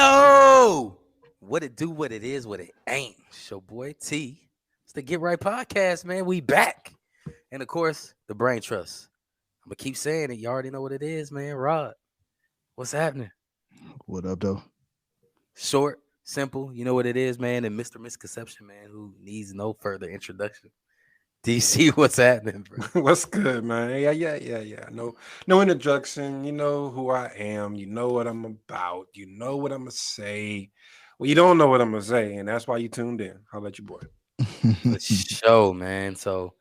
Yo, what it do, what it is, what it ain't. It's your boy T. It's the Get Right Podcast, man. We back. And of course, the Brain Trust. I'm gonna keep saying it. You already know what it is, man. Rod, what's happening? What up, though? Short, simple. You know what it is, man. And Mr. Misconception, man, who needs no further introduction. DC, what's happening, bro? What's good, man? Yeah. No introduction. You know who I am. You know what I'm about. You know what I'm gonna say. Well, you don't know what I'm gonna say, and that's why you tuned in. How about you, boy? The show, man. So,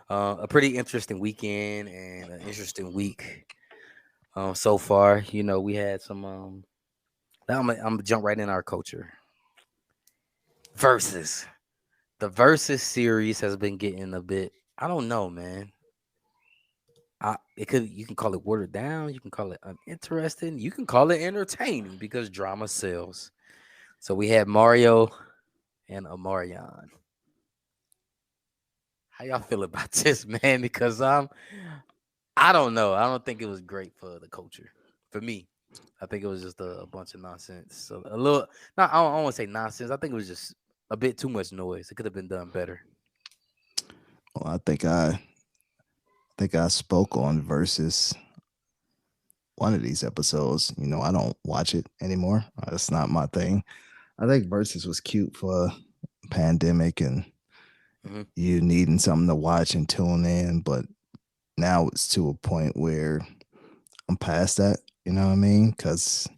a pretty interesting weekend and an interesting week. So far, we had some. Now I'm gonna jump right in our culture. Versus the Versus series has been getting a bit. I don't know, man. You can call it watered down. You can call it uninteresting. You can call it entertaining because drama sells. So we had Mario and Amarion. How y'all feel about this, man? Because I don't know. I don't think it was great for the culture. For me, I think it was just a bunch of nonsense. So a little, not I don't want to say nonsense. I think it was just a bit too much noise. It could have been done better. Well, I think I spoke on versus one of these episodes. I don't watch it anymore. That's not my thing. I think versus was cute for pandemic and Mhm. you needing something to watch and tune in, but now it's to a point where I'm past that. You know what I mean? Because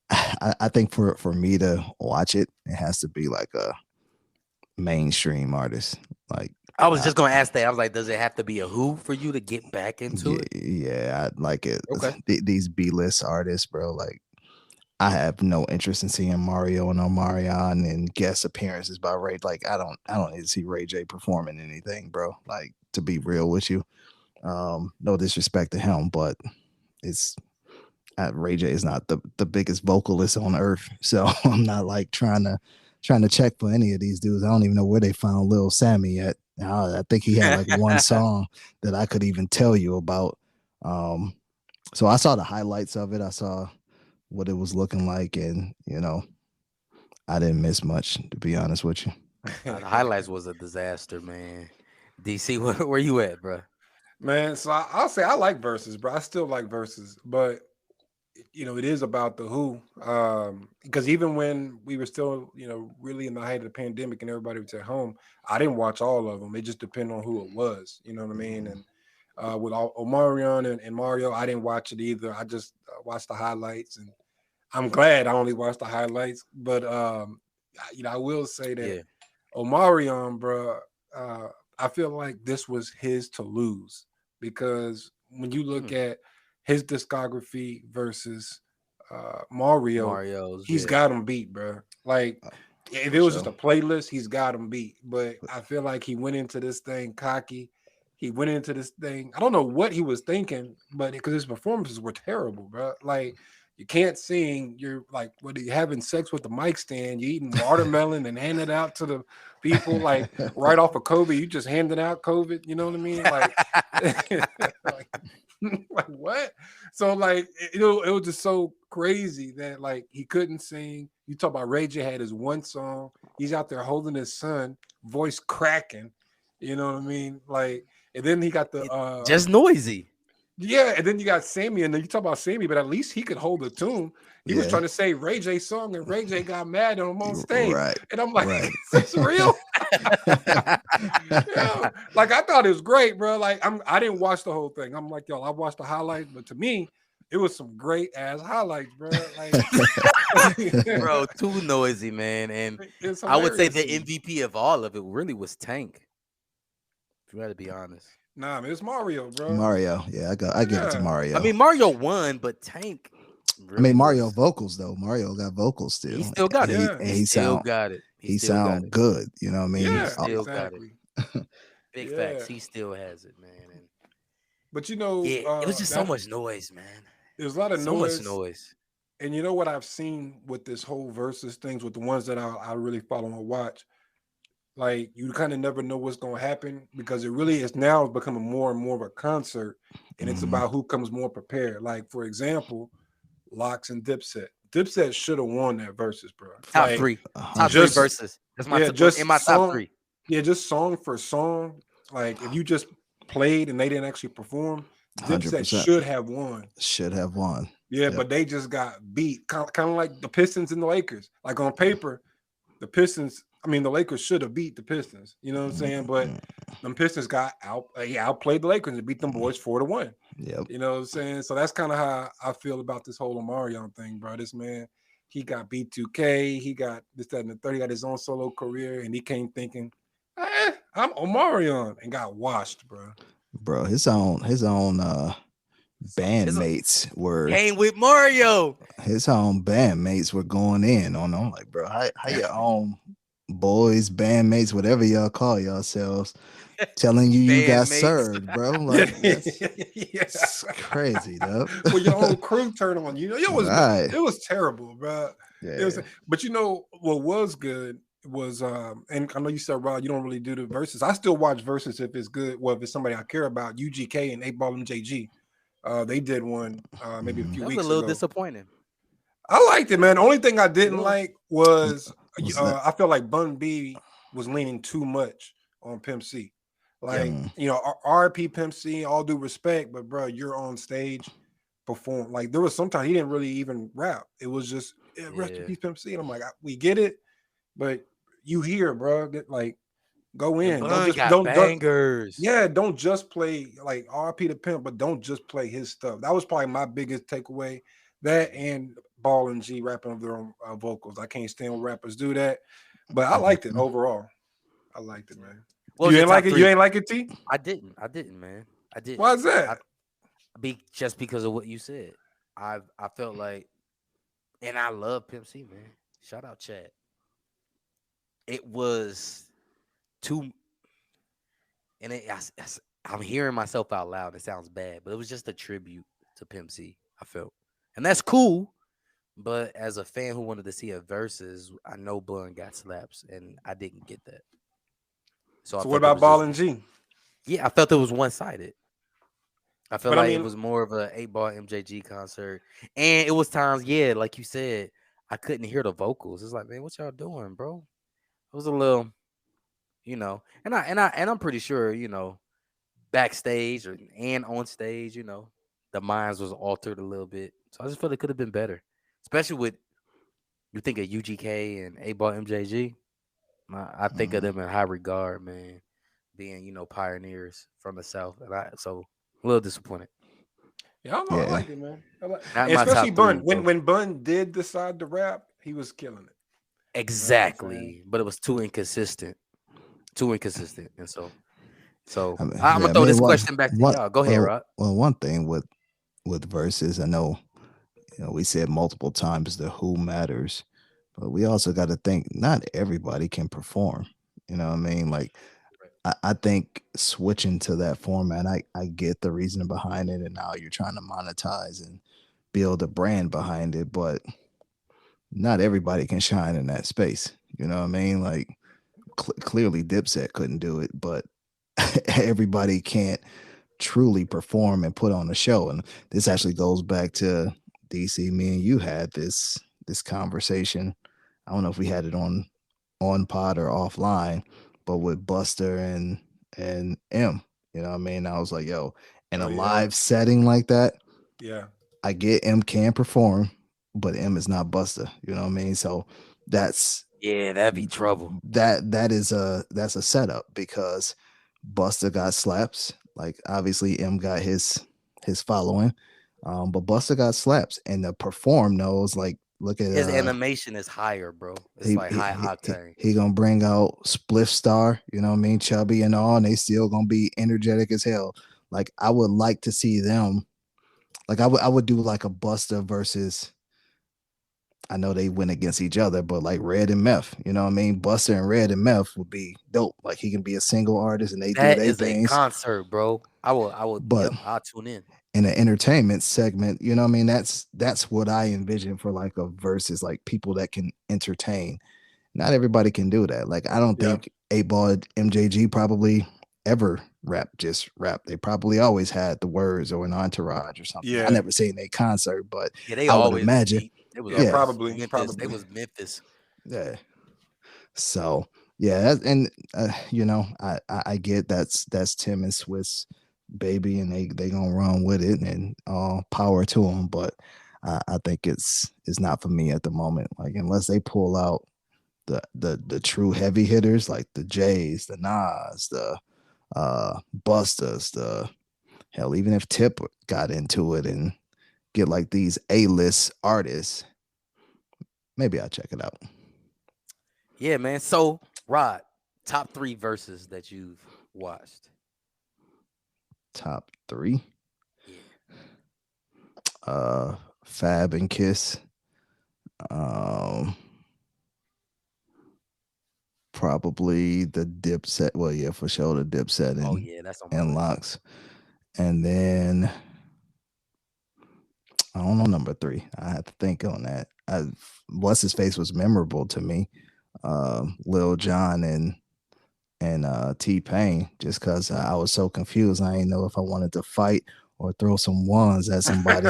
I think for me to watch it, it has to be like a mainstream artist. Like I was just gonna ask that. I was like, does it have to be a who for you to get back into yeah, it? yeah, I like it. Okay. These B-list artists, bro. Like I have no interest in seeing Mario and Omarion and guest appearances by Ray. Like I don't need to see Ray J performing anything, bro. Like to be real with you, no disrespect to him, but it's Ray J is not the biggest vocalist on earth, so I'm not like trying to check for any of these dudes. I don't even know where they found Lil Sammy at. I think he had like one song that I could even tell you about. Um, so I saw the highlights of it. I saw what it was looking like, and I didn't miss much, to be honest with you. The highlights was a disaster, man. DC, where you at, bro? Man, so I'll say I like verses, bro. I still like verses, but it is about the who. Because even when we were still, really in the height of the pandemic and everybody was at home, I didn't watch all of them. It just depended on who it was. You know what I mean? And with Omarion and Mario, I didn't watch it either. I just watched the highlights, and I'm glad I only watched the highlights. But I will say that Yeah. Omarion, bro, I feel like this was his to lose because when you look Hmm. at his discography versus Mario, Mario's, he's yeah. got him beat, bro. Like if For it was just sure. a playlist, he's got him beat. But I feel like he went into this thing cocky. He went into this thing. I don't know what he was thinking, but because his performances were terrible, bro. Like you can't sing. You're like, what are you having sex with the mic stand? You eating watermelon and handing it out to the people like right off of COVID. You just handing out COVID. You know what I mean? Like, like, like what? So like, it was just so crazy that like he couldn't sing. You talk about Ray J had his one song. He's out there holding his son, voice cracking. You know what I mean? Like, and then he got the Just noisy. yeah, and then you got Sammy, and then you talk about Sammy, but at least he could hold a tune. He was Yeah, trying to say Ray J song, and Ray J got mad on him on stage. right, And I'm like, right. is this real? Yeah. Like I thought it was great, bro. Like I didn't watch the whole thing. I'm like, y'all, I watched the highlights, but to me, it was some great ass highlights, bro. Like Bro, too noisy, man. And it's I would say hilarious the to me. MVP of all of it really was Tank. If you got to be honest. Nah, man, it's Mario, bro. Mario, yeah, I give it to Yeah. I Mario. mean, Mario won, but Tank I mean, really Mario was. vocals though. Mario got vocals He still, still got and it. he Yeah. and He he still sound got it. He he still got sound it. good. You know what I mean? He Yeah, still got it. exactly. Big facts. Yeah. He still has it, man. And But yeah, it was just so that much noise, man. there's a lot of So much noise. noise. And you know what I've seen with this whole versus things with the ones that I really follow and watch, like you kind of never know what's going to happen because it really is now becoming more and more of a concert, and it's Mhm. about who comes more prepared. Like for example, Locks and Dipset. Dipset should have won that versus, bro. Top Like three, top three 100%. just verses. That's my yeah, in just my top song, three. yeah, just song for song. Like if you just played and they didn't actually perform, Dipset 100% should have won. should have won. Yeah, Yep. but they just got beat, kind of like the Pistons and the Lakers. Like on paper, the Pistons. I mean, the Lakers should have beat the Pistons. You know what I'm saying? But them Pistons got outplayed the Lakers and beat them boys 4-1. Yep. You know what I'm saying? So that's kind of how I feel about this whole Omarion thing, bro. This man, he got B2K, he got this, that, and the third, he got his own solo career, and he came thinking, I'm Omarion, and got washed, bro. Bro, his own It's a bandmates were game with Mario. going in on them. Like, bro, how your own boys, bandmates, whatever y'all call yourselves, telling you got Bandmates. served, bro. Yeah. Like that's crazy, dog. When your own crew turned on you, Right. it was terrible, bro. It was, Yeah. but you know what was good was and I know you said, Rod, you don't really do the verses. I still watch verses if it's good. Well, if it's somebody I care about, UGK and 8 Ball MJG. They did one maybe a few That was a weeks little ago. disappointing. I liked it, man. The only thing I didn't was. like was Was that- I felt like Bun B was leaning too much on Pimp C. Like, Mm. you know, RP Pimp C, all due respect, but bro, you're on stage, perform. Like there was sometimes he didn't really even rap. It was just rest in Yeah. peace, Pimp C. And I'm like, we get it, but you here, bro. Like, go And in. Don't Bun just got don't bangers. yeah, don't just play like RP the Pimp, but don't just play his stuff. That was probably my biggest takeaway. That and Ball and G rapping of their own vocals. I can't stand when rappers do that, but I liked it overall. I liked it, man. What was You your ain't top like it? three? You ain't like it, T? I didn't, man. I didn't. Why is that? Just because of what you said. I felt like, and I love Pimp C, man. Shout out Chad. It was too, and I'm hearing myself out loud. It sounds bad, but it was just a tribute to Pimp C. I felt, and that's cool. But as a fan who wanted to see a versus, I know Bun got slaps, and I didn't get that. So I So what felt it about was Ball just, and G? yeah, I felt it was one sided. I felt But I like it mean, was more of a 8 Ball MJG concert, and it was times, yeah, like you said, I couldn't hear the vocals. It's like, man, what y'all doing, bro? It was a little, and I'm pretty sure, backstage and on stage, the minds was altered a little bit. So I just felt it could have been better, especially with you think of UGK and 8 Ball MJG. I think of them in high regard, man, being pioneers from the South, and so a little disappointed. yeah, I don't know. I Yeah. liked it, man. Not And my especially top Bun. three, When bro. Bun did decide to rap, he was killing it. Exactly, but it was too inconsistent, and so I mean, I'm yeah, gonna I throw mean, this question back to y'all. Go ahead, Rod. one thing with verses, I know, we said multiple times the who matters, but we also got to think not everybody can perform. You know what I mean? Like, I think switching to that format, I get the reasoning behind it, and now you're trying to monetize and build a brand behind it, but not everybody can shine in that space. You know what I mean? Like, clearly Dipset couldn't do it, but everybody can't truly perform and put on a show. And this actually goes back to DC. Me and you had this conversation. I don't know if we had it on pod or offline, but with Buster and M. You know what I mean? I was like, yo, in a Oh, yeah. live setting like that, Yeah. I get M can perform, but M is not Buster. You know what I mean? So that's Yeah, that'd be trouble. that's a setup because Buster got slaps. Like obviously M got his following. But Buster got slaps and the perform knows like look at His animation is higher, bro. It's he, like high octane. he gonna bring out Spliff Star, you know what I mean, chubby and all, and they still gonna be energetic as hell. Like I would like to see them. Like I would do like a Buster versus. I know they went against each other, but like Red and Meth, you know what I mean? Buster and Red and Meth would be dope. Like he can be a single artist and they do That their is a things. concert, bro. I will. But Yep, I'll tune in. in an entertainment segment, you know what I mean? That's what I envision for like a versus, like people that can entertain. Not everybody can do that. Like I don't Yeah. think 8 Ball MJG probably ever just rap. They probably always had the words or an entourage or something. Yeah. I never seen a concert, but Yeah, they I would always imagine. beat. It was Yeah, Yeah, almost probably, Memphis. They probably. was Memphis. yeah. So yeah, and you know, I get that's Tim and Swiss baby, and they gonna run with it, and all power to them. But I think it's not for me at the moment. Like unless they pull out the true heavy hitters like the Jays, the Nas, the Busters, the hell, even if Tip got into it and get like these A-list artists, maybe I'll check it out. Yeah, man. So, Rod, top three verses that you've watched. Top three. Yeah. Uh Fab and Kiss. Um Probably the Dipset. Well, yeah, for sure the Dipset Oh yeah, that's on my and list. Locks. And then I don't know number three. I have to think on that. What's his face was memorable to me. Lil Jon and T Pain, just because I was so confused. I didn't know if I wanted to fight or throw some ones at somebody.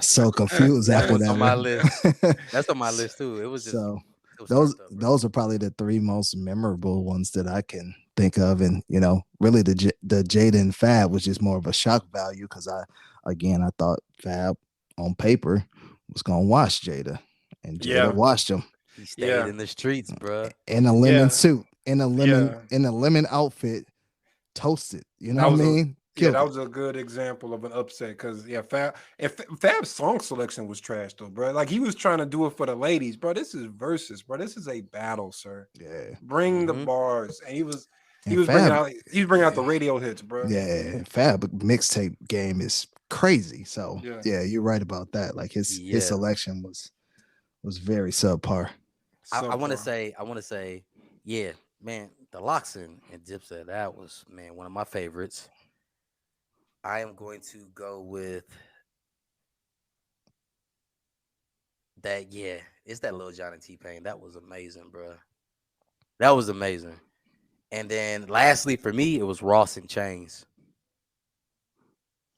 So confused That after was on my list. that. That's on my list too. It was just So it was those turned up, bro. those are probably the three most memorable ones that I can think of, and you know, really the Jada and Fab was just more of a shock value because I thought Fab on paper was gonna wash Jada, and Jada Yeah, washed him He stayed yeah, in the streets, bro. in a lemon yeah, suit, yeah. in a lemon outfit, toasted. You know That what I was a mean? yeah, that Killed it. was a good example of an upset because yeah, Fab's song selection was trash though, bro. Like he was trying to do it for the ladies, bro. This is versus, bro. This is a battle, sir. Yeah, Bring the Hmm. bars, and he and was bringing Fab, out the radio hits, bro. yeah, Fab mixtape game is crazy. So Yeah, yeah, you're right about that. Like his Yeah. selection was very subpar. I want to subpar. say, yeah, man, the Locks and Dipset, that was, man, one of my favorites. I am going to go with that. Yeah, it's that Lil Jon and T Pain. That was amazing, bro. That was amazing. And then lastly, for me, it was Ross and Chains.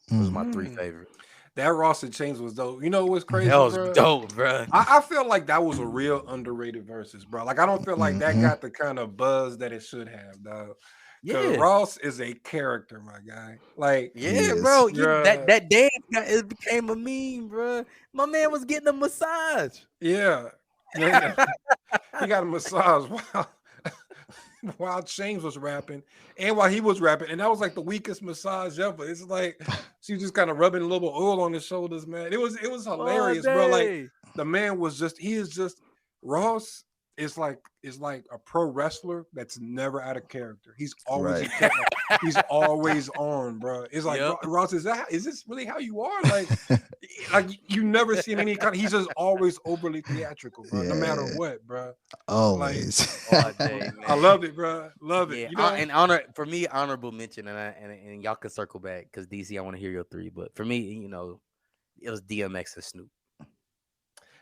Those are Mm, my three Mm. favorite. That Ross and Chains was dope. You know what's mm, That crazy, was bro? dope, bro. I feel like that was a real underrated versus, bro. Like I don't feel like that mhm. got the kind of buzz that it should have, dog. Cause Yeah, Ross is a character, my guy. Like, He yeah, is. bro. You bruh, that dance it became a meme, bro. My man was getting a massage. yeah. He got a massage while while James was rapping and while he was rapping, and that was like the weakest massage ever. It's like she was just kind of rubbing a little oil on his shoulders, man. It was All hilarious, bro. Like day. the man was just he is just Ross is like a pro wrestler that's never out of character. He's always Right. in character. He's always on, bro. It's like Yep. Ross, is this really how you are? Like you never seen any kind. He's just always overly theatrical, bro. No matter Yeah, what, bro. Like always. All day, I man. love it, bro. Love it. Yeah, You know and honor for me, honorable mention, and y'all can circle back because DC, I want to hear your three. But for me, it was DMX and Snoop.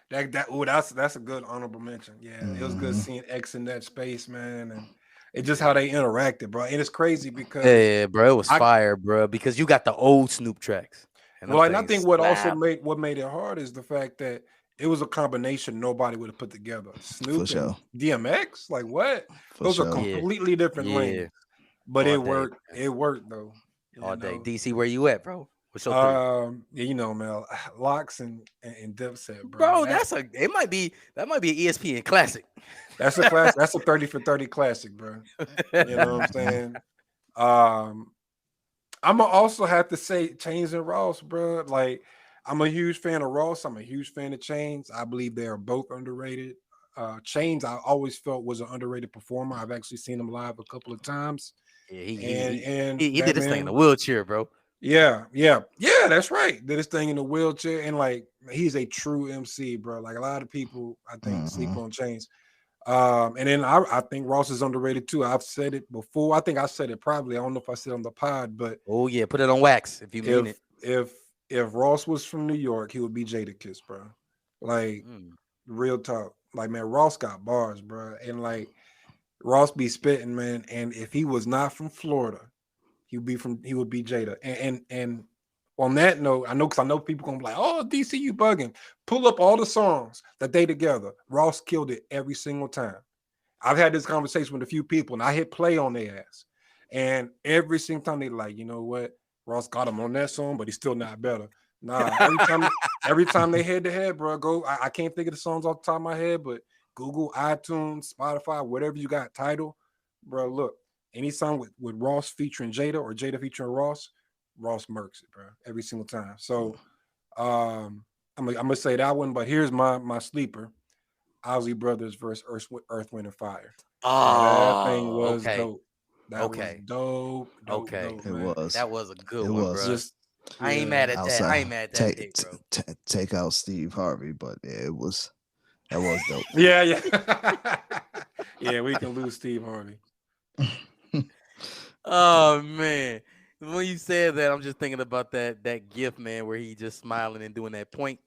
that's a good honorable mention. Yeah, it was good Mhm. seeing X in that space, man, and it's just how they interacted, bro. And it's crazy because Yeah, bro, it was I fire, bro, because you got the old Snoop tracks, and them well, and I think things what also slap. made it hard is the fact that it was a combination nobody would have put together. For Snoop and sure. DMX, like what? For Those are sure. Yeah, completely different yeah, lanes, but all it day, worked. It worked though. You all day. know. DC, where you at, bro? What's your three? Yeah, you know, Mel, Locks and Dipset, bro. Bro, that might be an ESPN classic. That's a class. That's a 30 for 30 classic, bro. You know what I'm Mhm. saying? Um, I'm gonna also have to say Chains and Ross, bro. Like, I'm a huge fan of Ross. I'm a huge fan of Chains. I believe they are both underrated. Chains, I always felt was an underrated performer. I've actually seen him live a couple of times, Yeah, and he that did this thing in a man, wheelchair, bro. yeah, yeah, yeah. That's right. Did his thing in a wheelchair, and like he's a true MC, bro. Like a lot of people, I think, sleep Mhm. on Chains. And then I think Ross is underrated too. I've said it before. I think I said it probably. I don't know if I said it on the pod, but Oh yeah, put it on wax if you mean if it. if if Ross was from New York, he would be Jadakiss, bro. Like Mm. real talk. Like man, Ross got bars, bro, and like Ross be spitting, man. And if he was not from Florida, he would be Jada. And on that note, because I know people gonna be like, "Oh, DC, you bugging." Pull up all the songs that they together. Ross killed it every single time. I've had this conversation with a few people, and I hit play on their ass, and every single time they like, you know what, Ross got him on that song, but he's still not better. Nah, every time they head to head, bro, go. I can't think of the songs off the top of my head, but Google, iTunes, Spotify, whatever you got, title, bro. Look, any song with Ross featuring Jada or Jada featuring Ross, Ross murks it, bro, every single time. So, I'm gonna say that one, but here's my sleeper. Ozzy Brothers versus Earth, Wind, and Fire. Bro, that thing Oh, was okay. dope. That was Okay. dope, dope, Okay. dope, It man. was. That was a good It one, was. bro. Just I ain't yeah, mad at that. I ain't Outside, mad at that take pick, bro. take out Steve Harvey, but yeah, it was that was dope. yeah, yeah, yeah. We can lose Steve Harvey. Oh man. When you said that, I'm just thinking about that gif, man, where he just smiling and doing that point.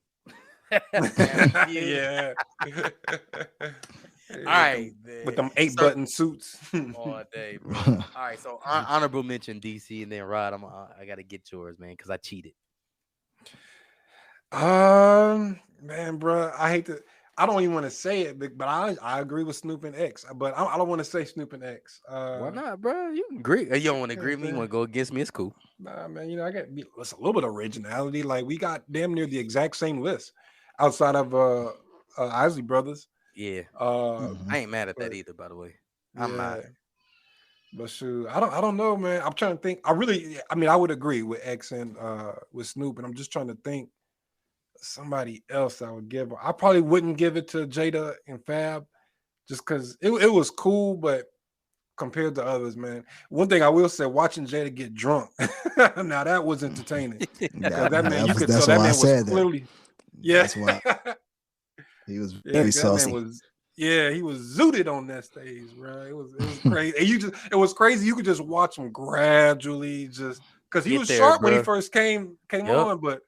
Family Feud. yeah. All with right, them with man. them 8-button suits. All day, bro. All right, so honorable mention DC, and then Rod. I gotta get yours, man, because I cheated. Man, bro, I hate to. I don't even want to say it, but I agree with Snoop and X. But I don't want to say Snoop and X. Why not, bro? You can agree. You don't want to agree with me. You Man, want to go against me? It's cool. nah, man. I got it's a little bit of originality. Like we got damn near the exact same list, outside of Isley Brothers. Yeah, Mhm. I ain't mad at But that either. By the way, I'm yeah, not. but shoot, I don't know, man. I'm trying to think. I would agree with X and with Snoop, and I'm just trying to think somebody else I would give. I probably wouldn't give it to Jada and Fab just because it was cool, but compared to others, man. One thing I will say, watching Jada get drunk, now that was entertaining because that man, you could tell That's that why I man was said that. clearly, yeah, That's why he was yeah, very that man saucy. was. Yeah, he was zooted on that stage, bro. It was crazy. And it was crazy. You could just watch him gradually, just because he Get was there, sharp when he bro. first came Yep. on, but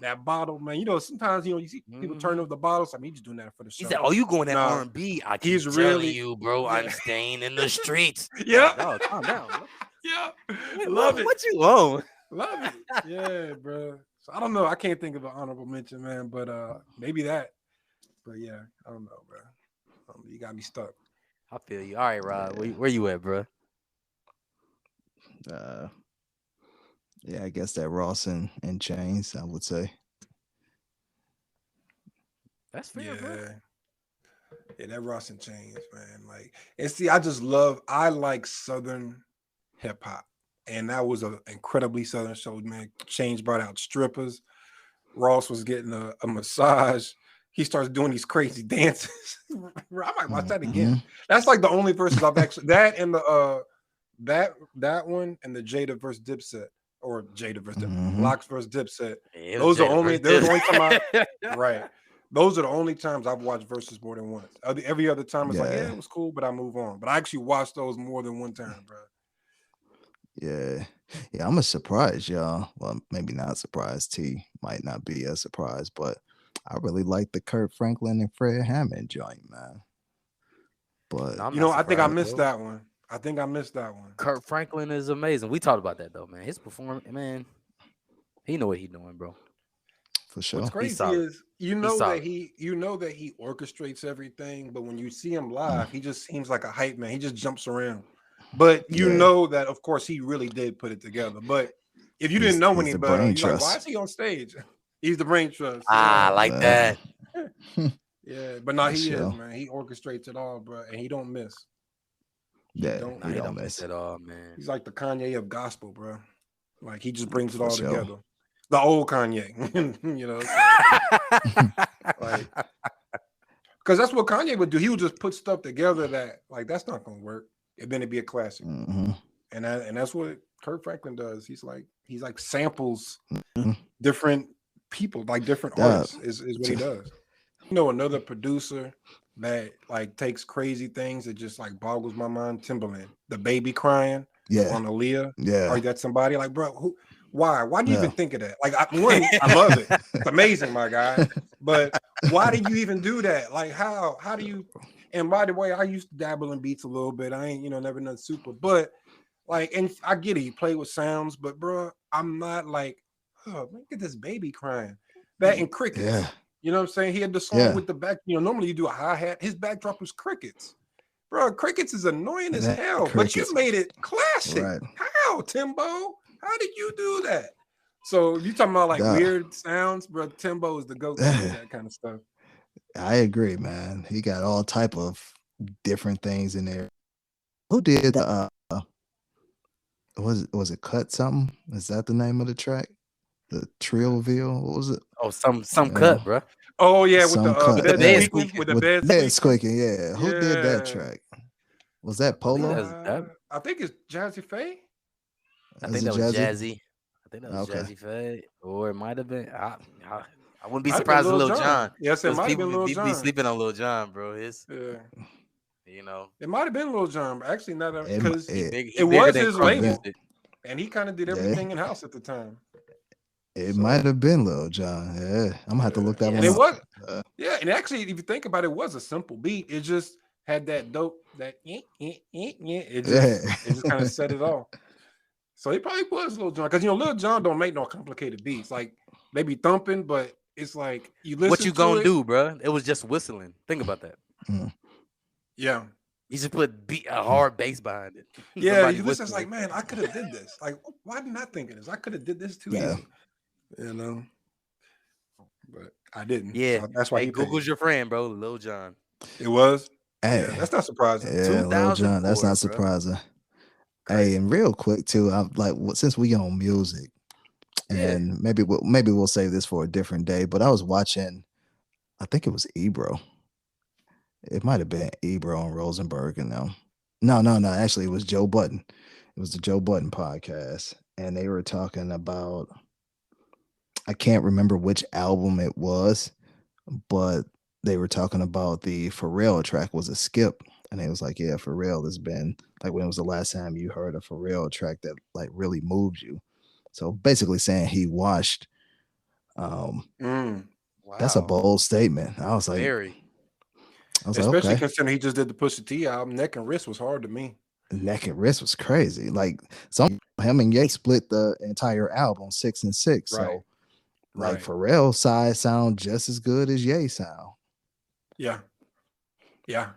that bottle, man. Sometimes you see people turn Hmm. over the bottles. I mean, he's just doing that for the He said, show. "Oh, you going that Nah, R&B? I he's keep telling really, you, bro. yeah, I'm staying in the streets." yeah, Like, dog, calm down, bro. yeah. What, Love what, it, what you on? love it. Yeah, bro. So I don't know. I can't think of an honorable mention, man, but maybe that. But yeah, I don't know, bro. You got me stuck. I feel you. All right, Rod. Yeah. Where you at, bro? Uh, yeah, I guess that Ross and Chains, I would say. That's fair, bro. Yeah. Yeah, that Ross and Chains, man. Like, and see, I like Southern hip hop. And that was an incredibly Southern show, man. Chains brought out strippers. Ross was getting a massage. He starts doing these crazy dances. I might watch that Hmm. again. That's like the only verses I've actually that and the that one and the Jada versus Dipset or Jada versus Hmm. Locks versus Dipset. Yeah, it was Those are Jada only versus those are the only time I Dip. right. Those are the only times I've watched verses more than once. Every other time it's like, yeah, Yeah, it was cool, but I move on. But I actually watched those more than one time, bro. yeah, yeah. I'm a surprise, y'all. Well, maybe not surprised. T might not be a surprise, but I really like the Kurt Franklin and Fred Hammond joint, man. But No, I'm not I think I surprised, missed bro. that one. I think I missed that one. Kurt Franklin is amazing. We talked about that though, man. His performance, man, he know what he doing, bro. for What's sure, He's crazy solid. is He's solid. you know that he orchestrates everything, but when you see him live, he just seems like a hype man. He just jumps around. But you yeah, know that of course he really did put it together. But if you didn't know he's any the better, brain you're like, why trust. is he on stage? He's the brain trust. Ah, I Yeah. like that. Yeah. But no, for he is, sure. man. He orchestrates it all, bro. And he don't miss. He Yeah, don't No, he he miss. don't don't miss miss at all, man. He's like the Kanye of gospel, bro. Like he just brings it for all sure. together. The old Kanye. So like because that's what Kanye would do. He would just put stuff together that like that's not gonna work, and then it'd be a classic. Hmm. And that's what Kurt Franklin does. He's like samples Hmm. different people, like different That, artists is what he does. Another producer that like takes crazy things that just like boggles my mind. Timberland, the baby crying yeah, on Aaliyah. Are yeah, you that somebody? Like, bro, why do you yeah. even think of that? Like, I love it. It's amazing, my guy. But why did you even do that? Like, how do you? And by the way, I used to dabble in beats a little bit. I ain't never done super, but like, and I get it. You play with sounds, but bro, I'm not like oh man, get this baby crying. That and crickets. Yeah, You know what I'm saying? He had the song yeah. with the back. Normally you do a hi hat. His backdrop was crickets. Bro, crickets is annoying as That hell, but you crickets, made it classic. right? How, Timbo? How did you do that? So you talking about like Duh. weird sounds, bro? Timbo is the goat to do that kind of stuff. I agree, man. He got all type of different things in there. Who did the was it cut something? Is that the name of the track? The Trillville? What was it? Oh, some Uh, cut, bro. Oh yeah, with some With cut. the bed bed Yeah, squeaking, squeaking. with the with bed bed squeaking. squeaking. Yeah, who did that Yeah, track? Was that I think Polo? that I think it's Jazzy Faye. I Is think it that was Jazzy? Jazzy. I think that was Okay. Jazzy Fade, or it might have been. I, I wouldn't be Might have been surprised if Lil Lil Jon. John, Yes, it because might have been Lil people be Jon. sleeping on Lil John, bro. His, Yeah, you know, it might have been Lil Jon. But actually, not It because he it big, he it bigger was than his it Crunk been label, music. and he kind of did yeah. everything in house at the time. It might So have been Lil Jon. Yeah, I'm gonna have to yeah, look that and one it Yes, up. was Uh, yeah, and actually, if you think about it, it was a simple beat. It just had that dope that yeah, it just kind of set it off. So he probably was Lil Jon because Lil Jon don't make no complicated beats. Like they be thumping, but it's like you what listen you to gonna it. do, bro? It was just whistling. Think about that. mm, Yeah, You just put a mm. hard bass behind it. yeah, Somebody you listen. It's whistling. like, man, I could have did this. Like, why didn't I think of this? I could have did this too Yeah, easy. You know, but I didn't. Yeah. So that's why Hey, he paid. Google's your friend, bro. Lil John. It was. Yeah, hey, that's not surprising. yeah, Lil Jon. That's 2004, not bro. surprising. Hey, Crazy. and real quick too, I'm like, since we on music, Yeah. and maybe we'll save this for a different day. But I was watching, I think it was Ebro. It might have been Ebro and Rosenberg and them. No, no, no. Actually, it was Joe Button. It was the Joe Button podcast, and they were talking about. I can't remember which album it was, but they were talking about the Pharrell track was a skip, and it was like, yeah, Pharrell has been like, when was the last time you heard a Pharrell track that like really moved you? So basically saying he washed. Um, Mm. that's a Wow. bold statement. Very. I was like, Especially okay. considering he just did the Pusha T album. Neck and Wrist was hard to me. Neck and Wrist was crazy. Like some him and Ye split the entire album 6 and 6. Right. So like Right. Pharrell side sound just as good as Ye sound. Yeah. Yeah.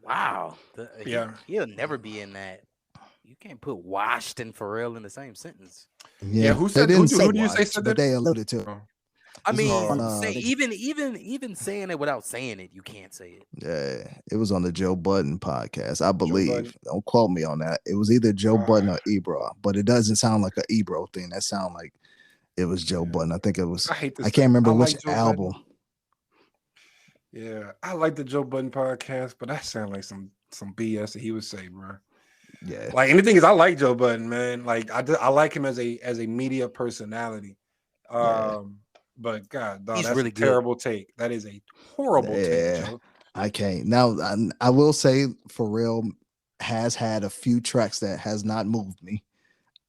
Wow. Yeah. He'll never be in that. You can't put washed and Pharrell in the same sentence. Yeah. Yeah, Who they said didn't say who do you say watch, said but that? they alluded to it. Oh, I This was mean, on oh, say even saying it without saying it, you can't say it. yeah, it was on the Joe Budden podcast, I Joe Budden. believe. Don't quote me on that. It was either Joe Budden Ah, or Ebro, but it doesn't sound like a Ebro thing. That sound like it was Joe yeah. Budden. I think it was. I hate to I say can't I remember which like Joe Budden. album. Yeah, I like the Joe Budden podcast, but that sound like some BS that he would say, bro. Yeah, Like, and the thing is, I like Joe Budden, man. Like, I like him as a media personality. yeah, But God, dog, He's that's a really good. terrible take. That is a horrible take, yeah. Joe. I can't now. I will say Pharrell has had a few tracks that has not moved me.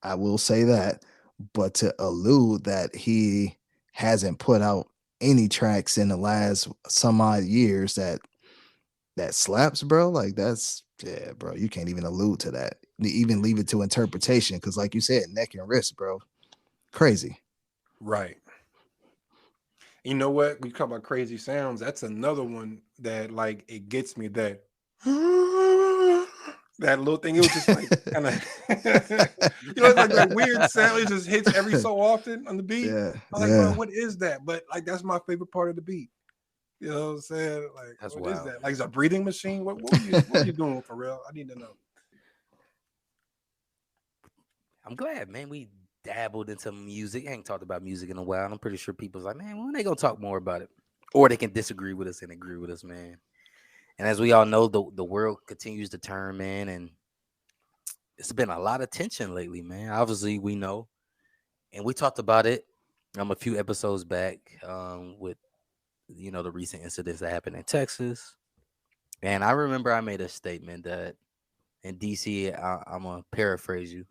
I will say that, but to allude that he hasn't put out any tracks in the last some odd years that slaps, bro. Like that's yeah, bro. You can't even allude to that. Even leave it to interpretation, because like you said, neck and wrist, bro. Crazy. Right. You know what? We talk about crazy sounds. That's another one that like it gets me that that little thing. It was just like kind of it's like that weird sound. It just hits every so often on the beat. Yeah, I'm like, bro, yeah. what is that? But like that's my favorite part of the beat. You know what I'm saying? Like, That's what is wild. that? Like, it's a breathing machine? What were you doing for real? I need to know. I'm glad, man. We dabbled into music. I ain't talked about music in a while. I'm pretty sure people's like, man, when they gonna talk more about it? Or they can disagree with us and agree with us, man. And as we all know, the world continues to turn, man, and it's been a lot of tension lately, man. Obviously, we know, and we talked about it a few episodes back with the recent incidents that happened in Texas. And I remember I made a statement that in DC, I'm gonna paraphrase you,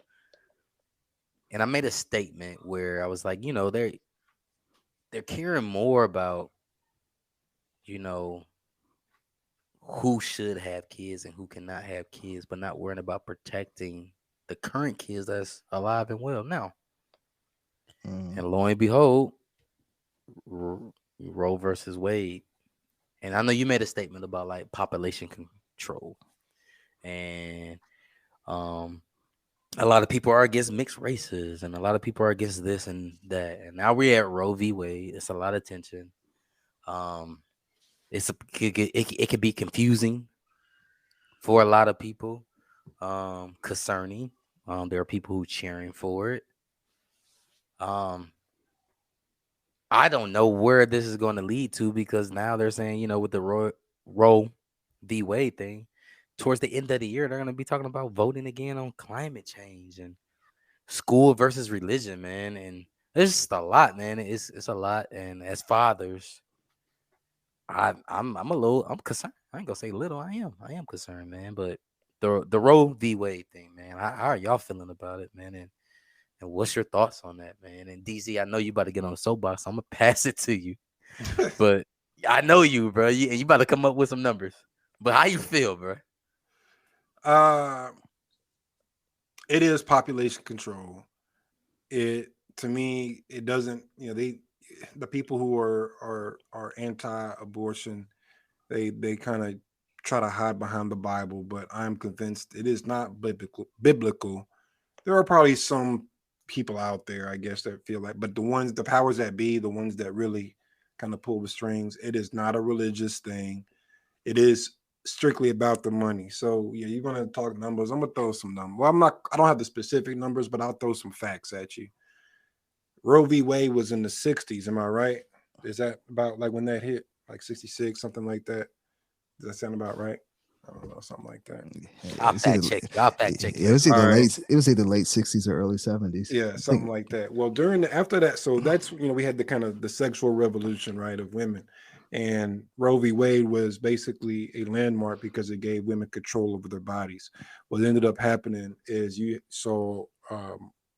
and I made a statement where I was like, they're caring more about you know who should have kids and who cannot have kids, but not worrying about protecting the current kids that's alive and well now. And lo and behold, Roe versus Wade. And I know you made a statement about like population control, and um, a lot of people are against mixed races, and a lot of people are against this and that. And now we're at Roe v. Wade. It's a lot of tension. Um, it can be confusing for a lot of people, concerning. There are people who cheering for it. Um, I don't know where this is going to lead to, because now they're saying, with the Roe v. Wade thing, towards the end of the year, they're going to be talking about voting again on climate change and school versus religion, man. And there's just a lot, man. It's a lot. And as fathers, I'm concerned. I ain't gonna say little. I am concerned, man. But the Roe v. Wade thing, man. How are y'all feeling about it, man? And what's your thoughts on that, man? And DZ, I know you about to get on the soapbox. So I'm gonna pass it to you, but I know you, bro. You about to come up with some numbers. But how you feel, bro? Uh, it is population control. It to me, it doesn't. The people who are anti-abortion, they kind of try to hide behind the Bible, but I'm convinced it is not biblical. There are probably some people out there, I guess, that feel like, but the powers that be, the ones that really kind of pull the strings, it is not a religious thing. It is strictly about the money. So yeah, you're gonna talk numbers. I'm gonna throw some numbers. Well, I don't have the specific numbers, but I'll throw some facts at you. Roe v. Wade was in the 60s. Am I right? Is that about like when that hit? Like 66, something like that? Does that sound about right? I don't know, something like that. I'll It's either fact check you. I'll fact check it you. was All either right. late 60s or early 70s. Yeah, I something think. like that. Well, after that, so that's we had the kind of the sexual revolution, right, of women, and Roe v. Wade was basically a landmark because it gave women control over their bodies. What ended up happening is you saw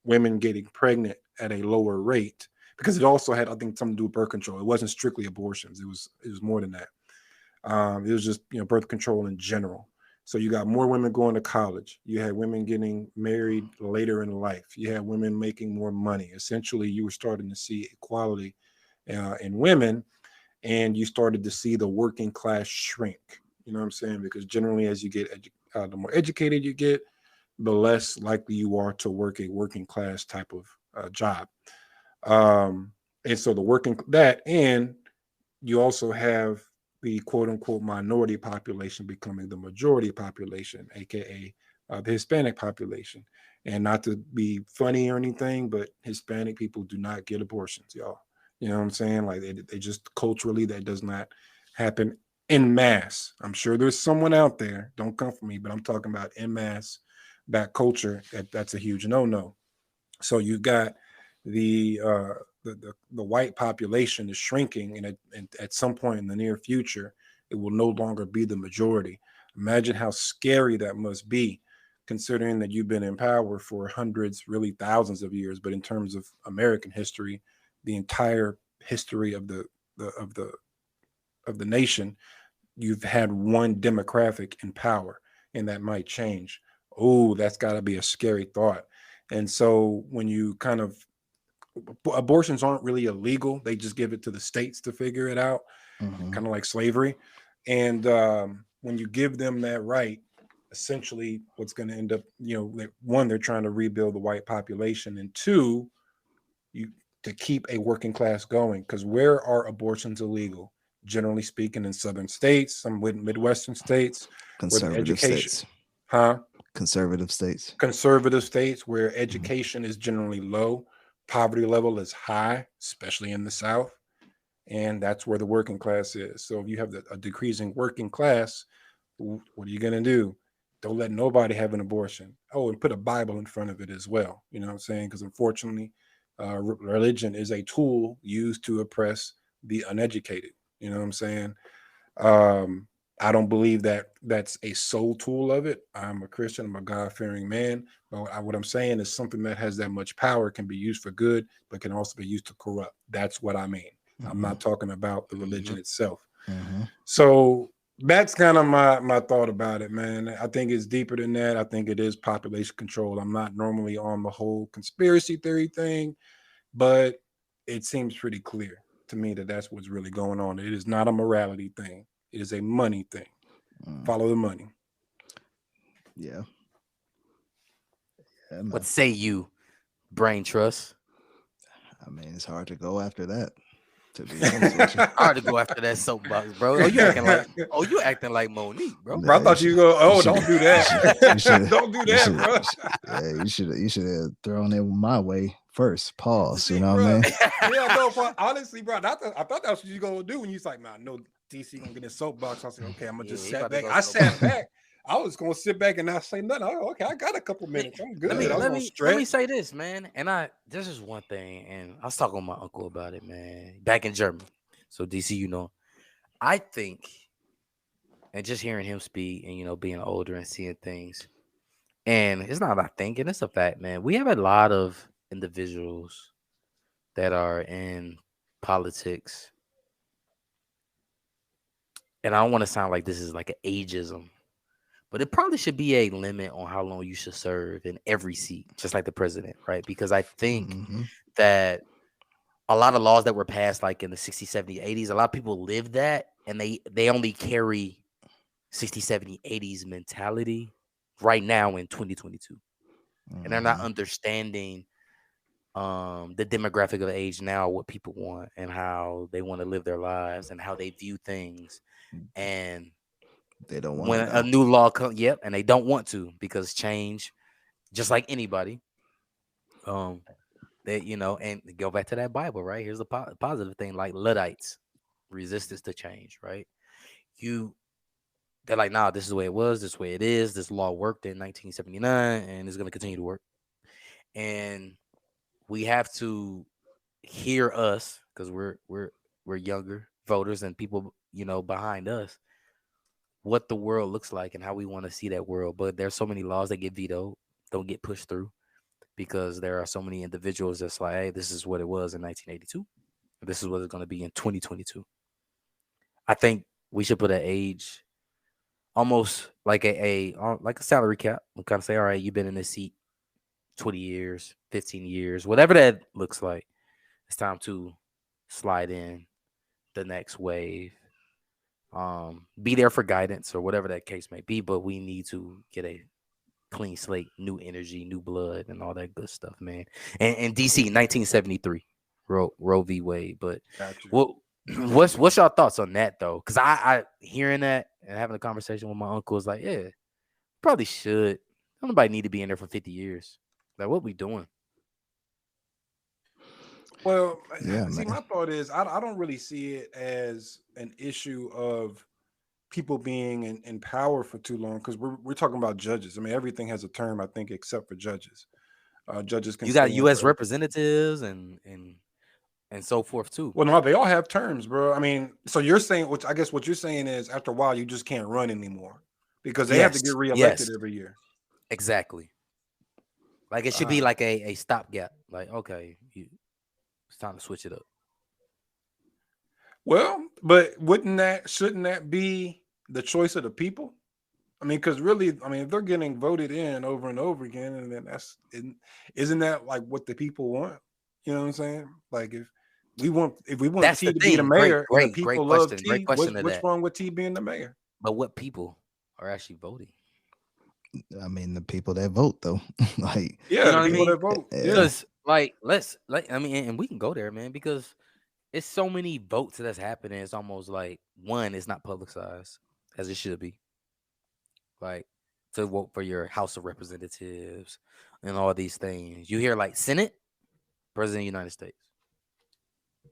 women getting pregnant at a lower rate because it also had, I think, something to do with birth control. It wasn't strictly abortions. It was more than that. It was just birth control in general. So you got more women going to college. You had women getting married later in life. You had women making more money. Essentially, you were starting to see equality in women, and you started to see the working class shrink. You know what I'm saying? Because generally, as you get the more educated you get, the less likely you are to work a working class type of job. Um, and so the working that, and you also have the quote unquote minority population becoming the majority population, aka the Hispanic population. And not to be funny or anything, but Hispanic people do not get abortions, y'all. You know what I'm saying? Like they just culturally, that does not happen in mass. I'm sure there's someone out there, don't come for me, but I'm talking about in mass, that culture, that's a huge no-no. So you've got the the white population is shrinking, and at some point in the near future, it will no longer be the majority. Imagine how scary that must be, considering that you've been in power for hundreds, really thousands of years. But in terms of American history, the entire history of the of the of the nation, you've had one demographic in power, and that might change. Oh, that's got to be a scary thought. And so when you kind of abortions aren't really illegal, they just give it to the states to figure it out, Mhm. kind of like slavery. And when you give them that right, essentially what's going to end up, one, they're trying to rebuild the white population, and two, you to keep a working class going. Because where are abortions illegal? Generally speaking, in southern states, some midwestern states, where the Conservative education, states. huh? Conservative states. Conservative states where Mhm. education is generally low, poverty level is high, especially in the South, and that's where the working class is. So if you have a decreasing working class, what are you going to do? Don't let nobody have an abortion. Oh, and put a Bible in front of it as well. You know what I'm saying? Because unfortunately, religion is a tool used to oppress the uneducated. You know what I'm saying? Um, I don't believe that that's a sole tool of it. I'm a Christian. I'm a God-fearing man. But what I'm saying is something that has that much power can be used for good, but can also be used to corrupt. That's what I mean. I'm Mhm. not talking about the Mhm. religion itself. Mhm. So that's kind of my thought about it, man. I think it's deeper than that. I think it is population control. I'm not normally on the whole conspiracy theory thing, but it seems pretty clear to me that that's what's really going on. It is not a morality thing. It is a money thing. Mm, Follow the money. yeah. Yeah, man. What say you, Brain Trust? I mean, it's hard to go after that, to be honest with you. Hard to go after that soapbox, bro. Oh, you acting like Monique, bro. Bro, I Yeah, you thought should, you go. you Oh, should, don't do you should, you that. should, Don't do you that, should, bro. yeah, you should have thrown it my way first. Pause. You See, know what I bro. mean? Yeah, no, but honestly, bro, I thought that's what you gonna do when you was like, man, no, DC gonna get in soapbox. I said, okay, I'm gonna Yeah, just he sat about to back. go I sat soapbox. back. I was gonna sit back and not say nothing. Okay, I got a couple Let minutes. I'm let good. me I was Yeah. let gonna me let me stretch. say this, man. And this is one thing, and I was talking with my uncle about it, man. Back in Germany. So DC, I think, and just hearing him speak, and being older and seeing things, and it's not I think, and it's a fact, man. We have a lot of individuals that are in politics, and I don't want to sound like this is like an ageism, but it probably should be a limit on how long you should serve in every seat, just like the president, right? Because I think Hmm. that a lot of laws that were passed like in the 60s, 70s, 80s, a lot of people live that and they only carry 60, 70, 80s mentality right now in 2022. And they're not Hmm. understanding the demographic of age now, what people want and how they want to live their lives and how they view things. And They don't want to when a know. new law comes, yep, and they don't want to because change, just like anybody, um, and go back to that Bible, right? Here's the positive thing, like Luddites, resistance to change, right? You, they're like, nah, this is the way it was, this way it is. This law worked in 1979, and it's gonna continue to work. And we have to hear us because we're younger voters and people, behind us, what the world looks like and how we want to see that world. But there's so many laws that get vetoed, don't get pushed through because there are so many individuals that's like, hey, this is what it was in 1982. This is what it's going to be in 2022. I think we should put an age almost like like a salary cap. We kind of say, all right, you've been in this seat 20 years, 15 years, whatever that looks like. It's time to slide in the next wave. Be there for guidance or whatever that case may be, but we need to get a clean slate, new energy, new blood, and all that good stuff, man. And DC 1973, Roe v. Wade. But Got you. what what's your thoughts on that though? Because I hearing that and having a conversation with my uncle is like, yeah, probably should. Nobody need to be in there for 50 years. Like, what we doing? Well, Yeah, see, man. my thought is I don't really see it as an issue of people being in power for too long because we're talking about judges. I mean, everything has a term, I think, except for judges. Judges can You got stay in U.S. for. representatives and so forth too. Well, no, they all have terms, bro. I mean, so you're saying, which I guess what you're saying is, after a while, you just can't run anymore because they have to Yes, get reelected yes, every year. exactly. Like it should be Uh, like a stopgap. Like, okay, it's time to switch it up. well, but shouldn't that be the choice of the people? I mean, because really, I mean, if they're getting voted in over and over again, and then isn't that like what the people want? You know what I'm saying? Like if we want That's T the to be the thing. Great, mayor and the great, great people love question. Great T, question to what's that. wrong with T being the mayor? But what people are actually voting? I mean, the people that vote though, like, You Yeah, know the what I people mean? that vote. Yeah. yeah, Because I mean, and we can go there, man. Because it's so many votes that's happening. It's almost like one is not publicized as it should be. Like to vote for your House of Representatives and all these things. You hear like Senate, President of the United States.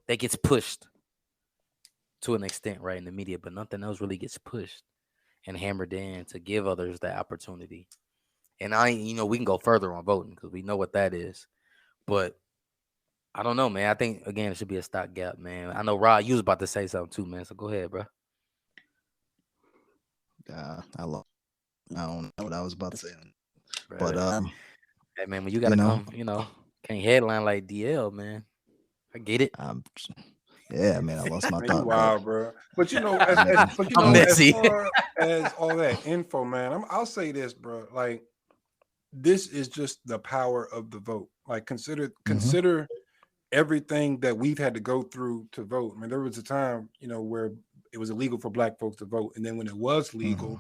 That gets pushed to an extent, right, in the media, but nothing else really gets pushed and hammered in to give others that opportunity. And we can go further on voting because we know what that is. But I don't know, man. I think again it should be a stopgap, man. I know Rod, you was about to say something too, man. So go ahead, bro. I lost. I don't know what I was about to say, but Bro, hey man, when you you gotta know, come, can't headline like DL, man. I get it. I'm, yeah, man, I lost my Man, you thought, but wild, bro. But I mean, I'm as messy. far as all that info, man, I'll say this, bro. Like this is just the power of the vote. Like mhm. consider everything that we've had to go through to vote. I mean, there was a time, where it was illegal for black folks to vote, and then when it was legal,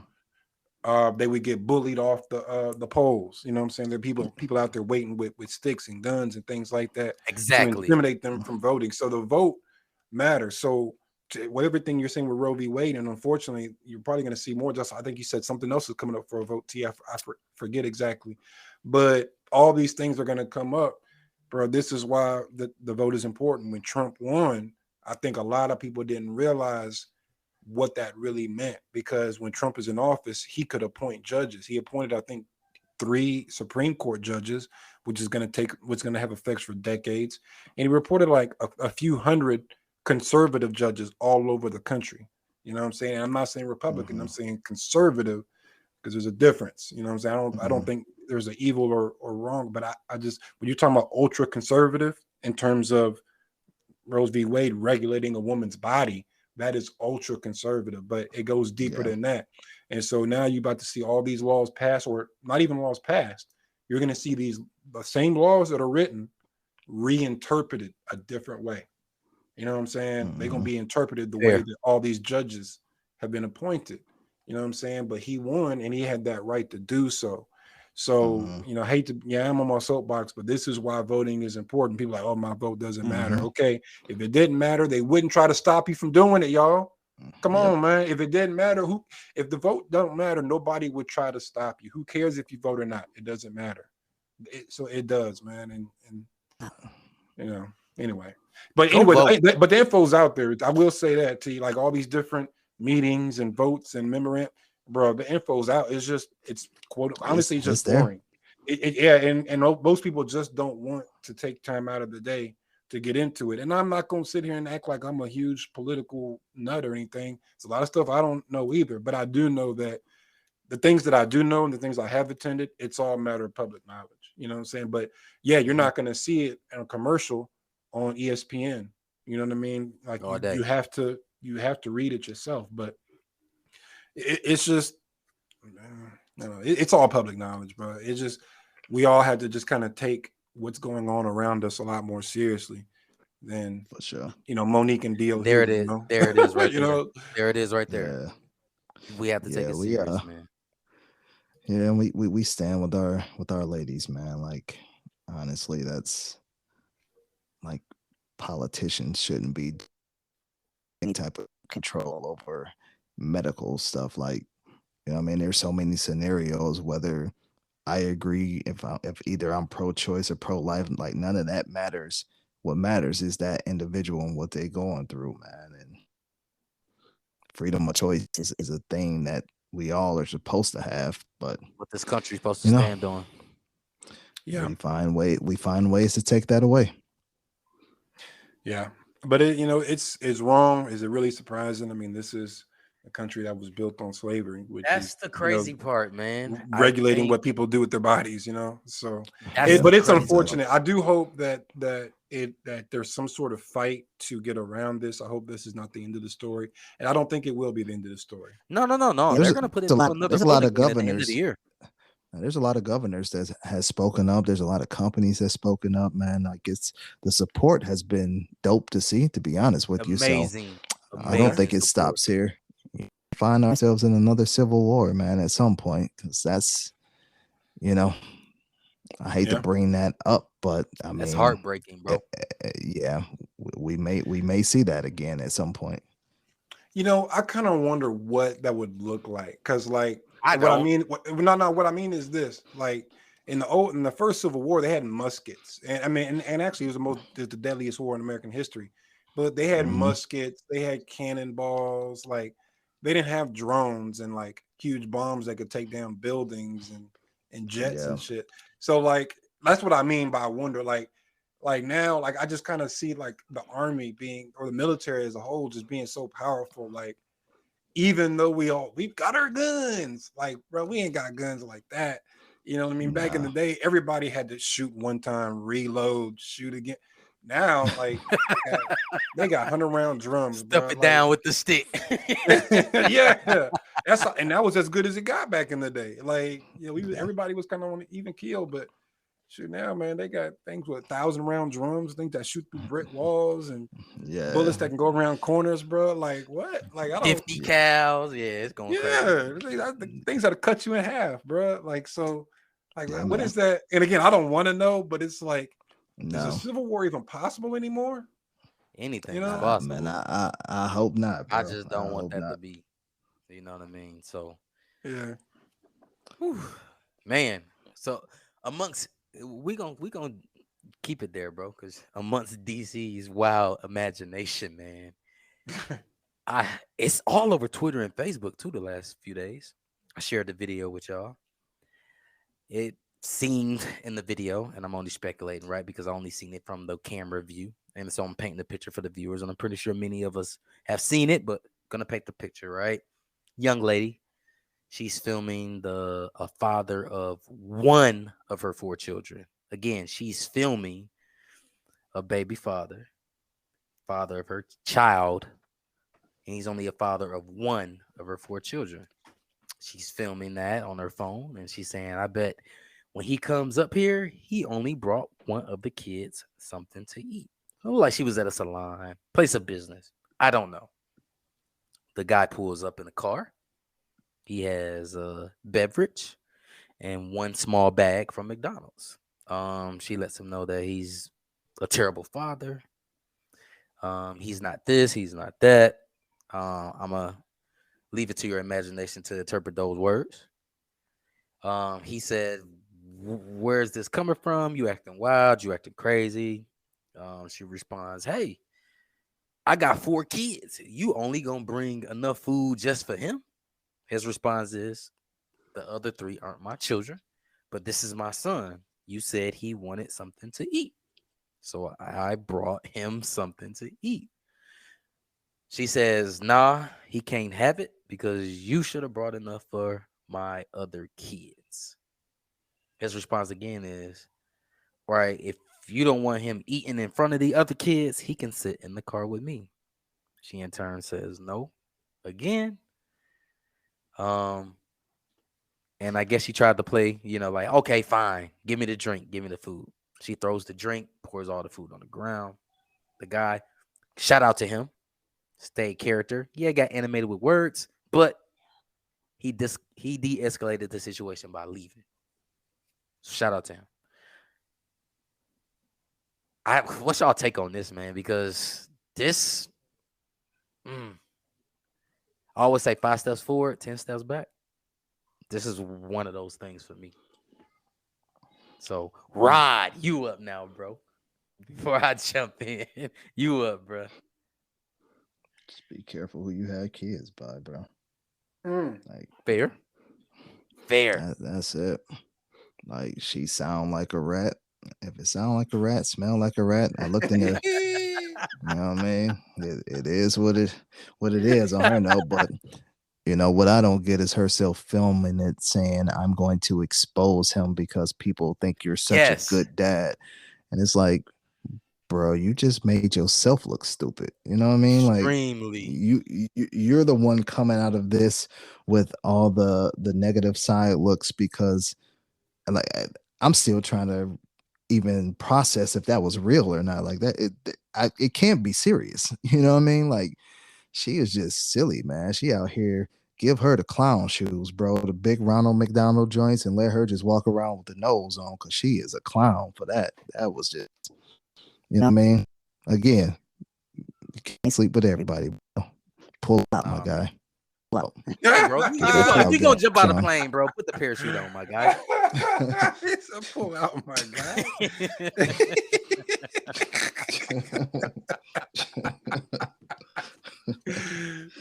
Mhm. they would get bullied off the polls. You know what I'm saying? There are people out there waiting with sticks and guns and things like that to Exactly. intimidate them from voting. So the vote matters. So with everything you're saying with Roe v. Wade, and unfortunately, you're probably going to see more. Just I think you said something else is coming up for a vote. I forget exactly, but all these things are going to come up, bro. This is why the vote is important. When Trump won, I think a lot of people didn't realize what that really meant, because when Trump is in office, he could appoint judges. He appointed, I think, 3 Supreme Court judges, which is going to have effects for decades. And he reported like a few hundred conservative judges all over the country. You know what I'm saying? And I'm not saying Republican, I'm Mhm. saying conservative, because there's a difference. You know what I'm saying? I don't Mhm. think there's an evil or wrong, but I just, when you're talking about ultra conservative in terms of Rose v. Wade regulating a woman's body, that is ultra conservative, but it goes deeper Yeah. than that. And so now you're about to see all these laws passed, or not even laws passed. You're going to see the same laws that are written reinterpreted a different way. You know what I'm saying? They're going to Mhm. be interpreted the way Fair. that all these judges have been appointed. You know what I'm saying? But he won, and he had that right to do so. So, Mhm. hate to, yeah, I'm on my soapbox, but this is why voting is important. People are like, oh, my vote doesn't matter. Mhm. Okay. If it didn't matter, they wouldn't try to stop you from doing it, y'all. Come Yep. on, man. If it didn't matter, if the vote don't matter, nobody would try to stop you. Who cares if you vote or not? It doesn't matter. So it does, man. And you know, anyway. But Go anyway, vote. but the info's out there. I will say that to you, like all these different meetings and votes and memorandum, bro. The info's out. It's quote honestly, it's It's just there. boring. Yeah, and most people just don't want to take time out of the day to get into it. And I'm not gonna sit here and act like I'm a huge political nut or anything. It's a lot of stuff I don't know either, but I do know that the things that I do know and the things I have attended, it's all a matter of public knowledge. You know what I'm saying? But yeah, you're Mhm. not going to see it in a commercial on ESPN. You know what I mean? Like All you day. have to read it yourself. But it's just, no, it's all public knowledge, bro. It's just we all had to just kind of take what's going on around us a lot more seriously than For sure. Monique and There DOD. it is. There it is right You there. know, There it is right there. Yeah. We have to take Yeah. it We serious, man. yeah, we stand with our ladies, man. Like honestly, that's like politicians shouldn't be any type of control over medical stuff. Like, you know what I mean? There's so many scenarios, whether I agree if either I'm pro-choice or pro-life, like none of that matters. What matters is that individual and what they're going through, man. And freedom of choice is a thing that we all are supposed to have, but What this country's supposed to you know, stand on. yeah. we find ways to take that away. Yeah, but it's wrong. Is it really surprising? I mean, this is a country that was built on slavery, which That's is the crazy part, man. I regulating think what people do with their bodies. So that's Yeah, the but it's crazy exactly. unfortunate. part. I do hope that there's some sort of fight to get around this. I hope this is not the end of the story, and I don't think it will be the end of the story. No, no, no, no. There's They're a, gonna put there's it a to lot another there's a vote lot of again at the end of the governors. year. There's a lot of governors that has spoken up. There's a lot of companies that spoken up, man. Like it's the support has been dope to see, to be honest with you. So Amazing, I don't amazing think it support. stops here. We find ourselves in another civil war, man, at some point, because that's you know I hate to Yeah. bring that up, but I That's mean, heartbreaking, eh, bro. yeah, we may see that again at some point. I kind of wonder what that would look like, because like I what I don't. mean, what I mean is this: like in the first Civil War, they had muskets, and I mean, and actually, it was the deadliest war in American history. But they had Hmm. muskets, they had cannonballs, like they didn't have drones and like huge bombs that could take down buildings and jets Yeah, and shit. So like that's what I mean by I wonder, like now, like I just kind of see like the army being, or the military as a whole, just being so powerful. Like even though we've got our guns, like bro, we ain't got guns like that. You know what I mean? Back in nah. the day, everybody had to shoot one time, reload, shoot again. Now, like got, they got 100 round drums, Stuff bro. it Like down with the stick. yeah, and that was as good as it got back in the day. Like we Yeah. everybody was kind of on an even keel, but Shoot, now, man, they got things with 1,000 round drums, things that shoot through brick walls and Yeah, bullets that can go around corners, bro. Like what? Like I don't. 50 cows. Yeah, it's going crazy. Yeah, the things that'll cut you in half, bro. Like so, like yeah, what man. is that? And again, I don't want to know, but it's like, is a No, civil war even possible anymore? You Anything's know? man. possible. I hope not, I bro. just I don't want hope that to not. be. You know what I mean? So, Yeah. whew, man. So amongst we gonna keep it there, bro. Because amongst DC's wild imagination, man, I it's all over Twitter and Facebook too. The last few days, I shared the video with y'all. It seemed in the video, and I'm only speculating, right? Because I only seen it from the camera view, and so I'm painting the picture for the viewers, and I'm pretty sure many of us have seen it, but gonna paint the picture, right? Young lady, she's filming the a father of one of her four children. Again, she's filming a baby father, father of her child, and he's only a father of one of her four children. She's filming that on her phone, and she's saying, I bet when he comes up here, he only brought one of the kids something to eat. Oh, like she was at a salon, place of business. I don't know. The guy pulls up in a car. He has a beverage and one small bag from McDonald's. She lets him know that he's a terrible father. He's not this, he's not that. I'm gonna leave it to your imagination to interpret those words. He said, Where's this coming from? You acting wild, you acting crazy. She responds, Hey, I got four kids. You only gonna bring enough food just for him? His response is, The other three aren't my children, but this is my son. You said he wanted something to eat. So I brought him something to eat. She says, Nah, he can't have it because you should have brought enough for my other kids. His response again is, Right, if you don't want him eating in front of the other kids, he can sit in the car with me. She in turn says no again. Um, and I guess she tried to play, like, okay, fine, give me the drink, give me the food. She throws the drink, pours all the food on the ground. The guy, shout out to him, stayed character. Yeah, got animated with words, but he de-escalated the situation by leaving. Shout out to him. What's y'all take on this, man? Because this, I always say 5 steps forward, 10 steps back. This is one of those things for me. So, Rod, you up now, bro. Before I jump in, you up, bro. Just be careful who you have kids by, bro. Mm. Like Fair. Fair. that's it. Like she sound like a rat. If it sound like a rat, smell like a rat. I looked in the, you know what I mean. It is what it is on her note. But what I don't get is herself filming it, saying I'm going to expose him because people think you're such a Yes. good dad, and it's like, bro, you just made yourself look stupid. You know what I mean? Like Extremely. you're the one coming out of this with all the negative side looks because like I'm still trying to even process if that was real or not. Like that, it can't be serious. You know what I mean? Like she is just silly, man. She out here. Give her the clown shoes, bro. The big Ronald McDonald joints, and let her just walk around with the nose on, cause she is a clown for that. That was just, what I mean. Again, you can't sleep with everybody. Bro. Pull out, my Man. guy. Pull out. Hey, bro, Get your if clout you gonna game, jump out of the Sean. plane, bro, put the parachute on, my guy. It's a pull out, my guy.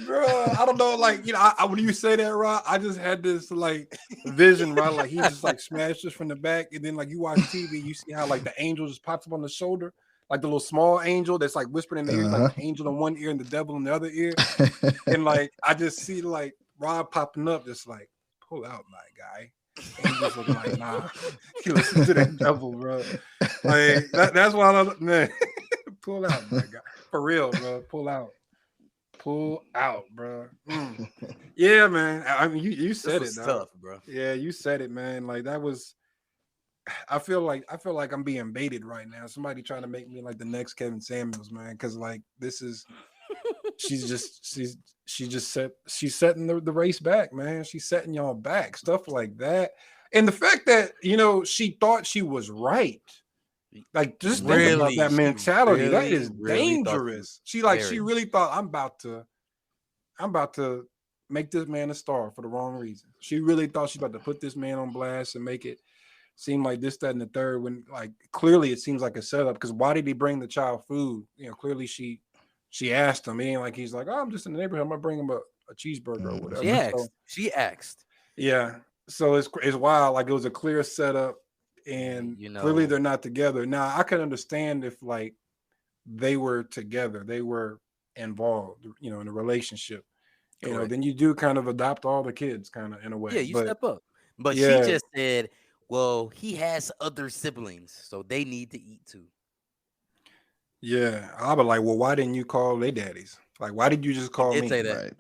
Bro, I don't know. Like, when you say that, Rod, I just had this like vision, right? Like he just like smashes from the back, and then like you watch TV, you see how like the angel just pops up on the shoulder, like the little small angel that's like whispering in the ears, like the angel in one ear and the devil in the other ear. And like I just see like Rod popping up, just like pull out, my guy. And he just looking like, nah, you listen to that devil, bro. Like that's why I man, pull out, my guy. For real, bro. Pull out, bro. Yeah, man. I mean, you said This it, was dog. tough, bro. Yeah, you said it, man. Like that was I feel like I'm being baited right now. Somebody trying to make me like the next Kevin Samuels, man. Because like this is she's just she's setting the race back, man. She's setting y'all back, stuff like that. And the fact that she thought she was right. Like, just think about Really, that she mentality. That really, is really thought she was dangerous. She very. really thought I'm about to make this man a star for the wrong reason. She really thought she's about to put this man on blast and make it seem like this, that, and the third. When like clearly it seems like a setup. Because why did he bring the child food? Clearly she asked him. It ain't like he's like, oh, I'm just in the neighborhood. I'm gonna bring him a cheeseburger or She whatever. So asked. She asked. yeah. So it's wild. Like it was a clear setup, And and clearly they're not together. Now I can understand if like they were together, they were involved, in a relationship. correct. Then you do kind of adopt all the kids, kind of in a Yeah, way. you But step up. But she yeah, just said, "Well, he has other siblings, so they need to eat too." yeah, I'll be like, well, why didn't you call their daddies? Like, why did you just He call did me? say that. Right.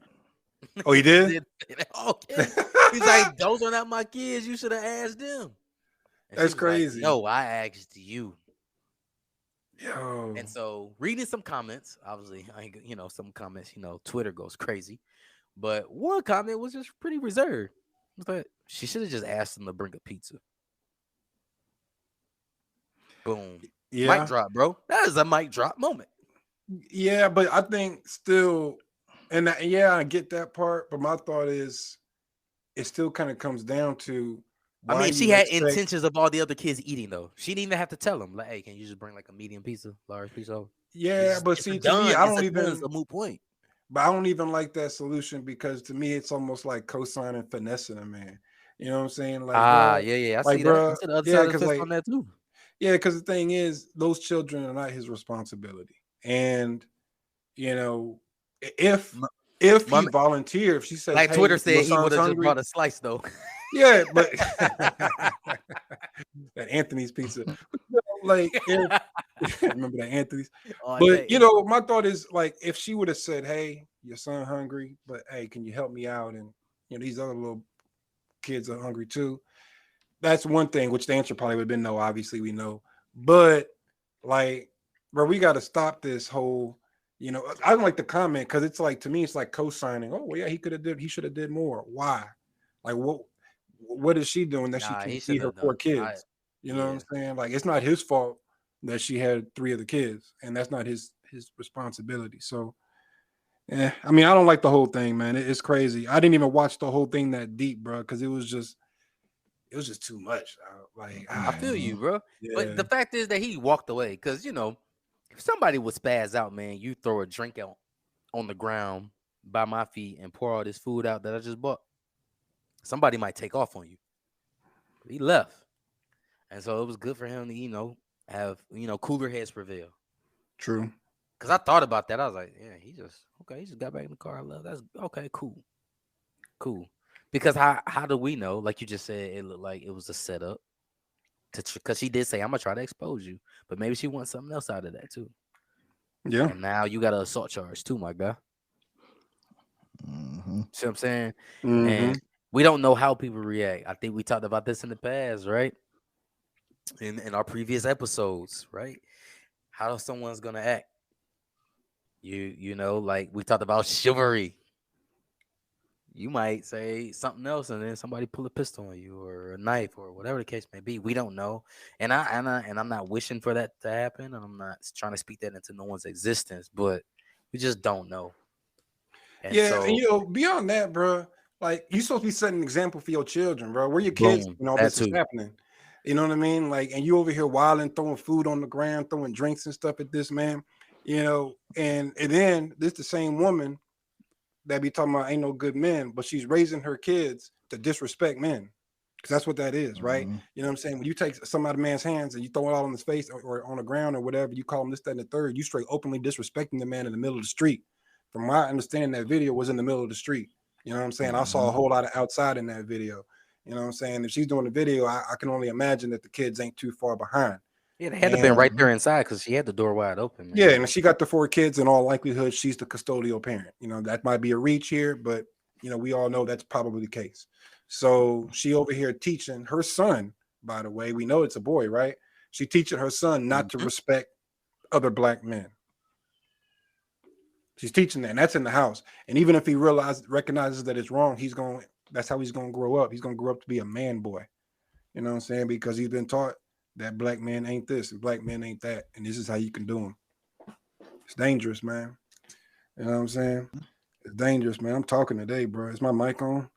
Oh, you He did? did say that. Okay. He's like, "Those are not my kids. You should have asked them." And she That's was like, crazy. "No, I asked you." Yo, And so, reading some comments, obviously, some comments, Twitter goes crazy. But one comment was just pretty reserved. It was like, she should have just asked him to bring a pizza. Boom. Mic yeah, drop, bro. That is a mic drop moment. yeah, but I think still, yeah, I get that part. But my thought is, it still kind of comes down to I why mean, she you had expect. intentions of all the other kids eating, though. She didn't even have to tell them, like, hey, can you just bring like a medium pizza, large pizza? Yeah, but It's a see, to me, done. I It's a don't done. It's even. a moot point. But I don't even like that solution because to me, it's almost like co-signing finessing a man. You know what I'm saying? Ah, yeah, yeah. I see that. I see the other Yeah, side of the because fence on that too. the thing is, those children are not his responsibility. And you know, if My, if my he volunteered, if she says, like "Hey, Twitter your said, he would son's have just hungry," brought a slice though. yeah, but that Anthony's pizza, like if remember that Anthony's, Oh, but that my thought is like if she would have said, "Hey, your son hungry, but hey, can you help me out?" And these other little kids are hungry too. That's one thing, which the answer probably would have been no. Obviously, we know, but like, bro, we got to stop this whole. I don't like the comment because it's like to me, it's like co-signing. Oh, well, yeah, he should have did more. Why? Like, what is she doing that she nah, he can't see shouldn't her have four done. kids? You know what I'm Yeah. saying? Like, it's not his fault that she had three of the kids, and that's not his responsibility. So, yeah, I mean, I don't like the whole thing, man. It's crazy. I didn't even watch the whole thing that deep, bro, because it was just too much. Like, I feel Mhm. you, bro. But yeah, the fact is that he walked away because if somebody would spaz out, man, you throw a drink out on the ground by my feet and pour all this food out that I just bought. Somebody might take off on you. He left, and so it was good for him to have cooler heads prevail. true. Cause I thought about that. I was like, yeah, he just got back in the car. I love that's okay, cool, cool. Because how do we know? Like you just said, it looked like it was a setup because she did say, I'm gonna try to expose you, but maybe she wants something else out of that too. Yeah. And now you got an assault charge too, my guy. Mhm. See what I'm saying? Mm-hmm. And we don't know how people react. I think we talked about this in the past, right? In our previous episodes, right? How someone's gonna act. Like we talked about chivalry. You might say something else, and then somebody pull a pistol on you or a knife or whatever the case may be. We don't know, and I'm not wishing for that to happen, and I'm not trying to speak that into no one's existence, but we just don't know. And Yeah, and so, beyond that, bro, like you supposed to be setting an example for your children, bro. Where your kids boom, when all that this is too. happening? You know what I mean? Like, and you over here wilding, throwing food on the ground, throwing drinks and stuff at this man. And then this the same woman that be talking about ain't no good men, but she's raising her kids to disrespect men. Because that's what that is, right? Mhm. You know what I'm saying? When you take some out of man's hands and you throw it all in his face or on the ground or whatever, you call him this, that, and the third, you straight openly disrespecting the man in the middle of the street. From my understanding, that video was in the middle of the street. You know what I'm saying? I saw a Mhm. whole lot of outside in that video. You know what I'm saying? If she's doing the video, I can only imagine that the kids ain't too far behind. Yeah, they had to been And right Mhm. there inside because she had the door wide open, yeah, man. and she got the four kids. In all likelihood, she's the custodial parent. That might be a reach here, but we all know that's probably the case. So she over here teaching her son. by the way. We know it's a boy, right? She teaching her son not to Mhm. respect other black men. She's teaching that, and that's in the house. And even if he recognizes that it's wrong, that's how he's gonna grow up. He's gonna grow up to be a man boy. You know what I'm saying? Because he's been taught that black men ain't this and black men ain't that, and this is how you can do them. It's dangerous, man. You know what I'm saying? It's dangerous, man. I'm talking today, bro. Is my mic on?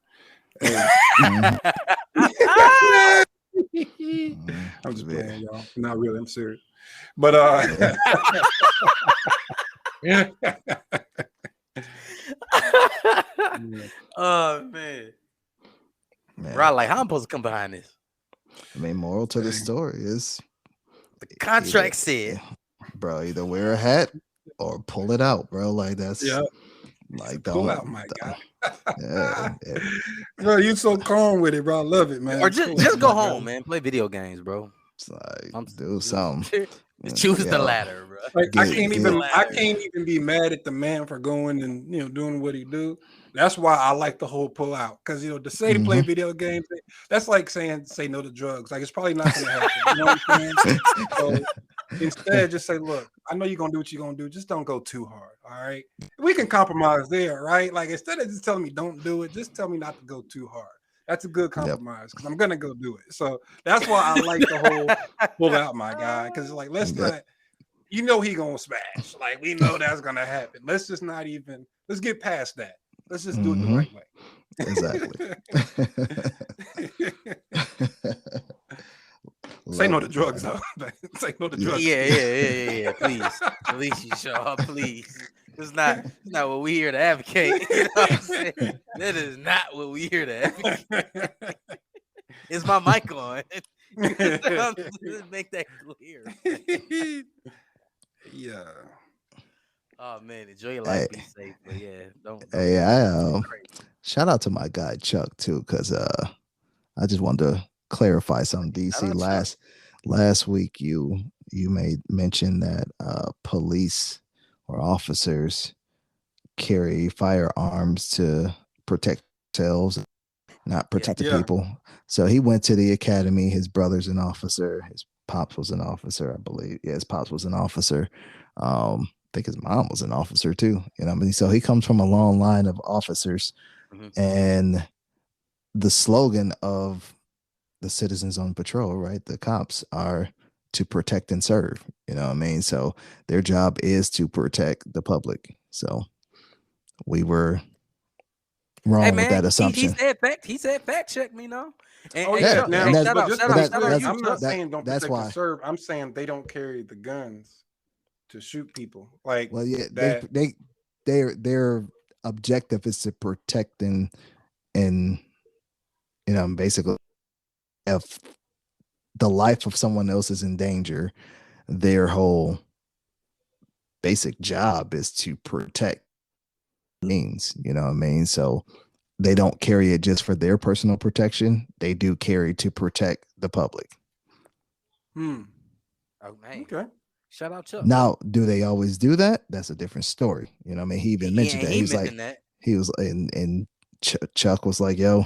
Hey. Mhm. I'm just Yeah. playing, y'all. Not really. I'm serious. But yeah. Oh man. Man, Right, like how I'm supposed to come behind this? I mean, moral to the Dang. story is The either, contract said. bro, either wear a hat or pull it out, bro. Like that's Yeah. like Pull out, don't, my guy. yeah, Bro, you so calm with it, bro. I love it, man. Or Pull just out, go my guy. home, man. Play video games, bro. it's like I'm do just, something. just choose the Yo, latter, bro. Like get Choose the I latter. can't even be mad at the man for going and doing what he do. That's why I like the whole pull out. Because to say to play Mhm. video games, that's like saying say no to drugs. Like it's probably not gonna happen. You know what I'm saying? So instead, just say, look, I know you're gonna do what you're gonna do. Just don't go too hard. All right. We can compromise there, right? Like instead of just telling me don't do it, just tell me not to go too hard. That's a good Yep. compromise because I'm gonna go do it. So that's why I like the whole pull out, my guy. Because it's like let's Yep. not he gonna smash. Like we know that's gonna happen. Let's just not even let's get past that. Let's just do it the Mhm. right way. Exactly. Say no Love to it, drugs man. though. Say no to Yeah. drugs. Yeah. Please, Alicia Shaw, please. It's not what we here to advocate. You know what I'm saying? That is not what we here to advocate. Is my mic on? Let's make that clear. Yeah. Oh man, enjoy your Hey, life, be safe. But yeah, don't hey, do nothing crazy. shout out to my guy Chuck too, because I just wanted to clarify something. Shout DC out Chuck. last week you made mention that police or officers carry firearms to protect themselves, not Yeah. protect the Yeah. people. So he went to the academy. His brother's an officer. His pops was an officer, I believe. Yeah, his pops was an officer. I think his mom was an officer too. You know what I mean? So he comes from a long line of officers, Mhm. and the slogan of the citizens on patrol, right? The cops are to protect and serve. You know what I mean? So their job is to protect the public. So we were Hey wrong with man, that assumption. he said fact check me now. And Oh hey yeah. Yeah, Chuck, and hey, Now, that's shout but out, just shout to but out, be that shout out clear, that's you, I'm not Chuck. saying don't that's protect and why. serve. I'm saying they don't carry the guns to shoot people. Like Well, yeah, that. their objective is to protect and basically if the life of someone else is in danger, their whole basic job is to protect means, you know what I mean? So they don't carry it just for their personal protection. They do carry to protect the public. Hmm. Oh man, Okay. shout out Chuck, bro. Now, do they always do that? That's a different story. You know what I mean? He even mentioned that. He He was like, mentioned that. he was, and Chuck was like, yo,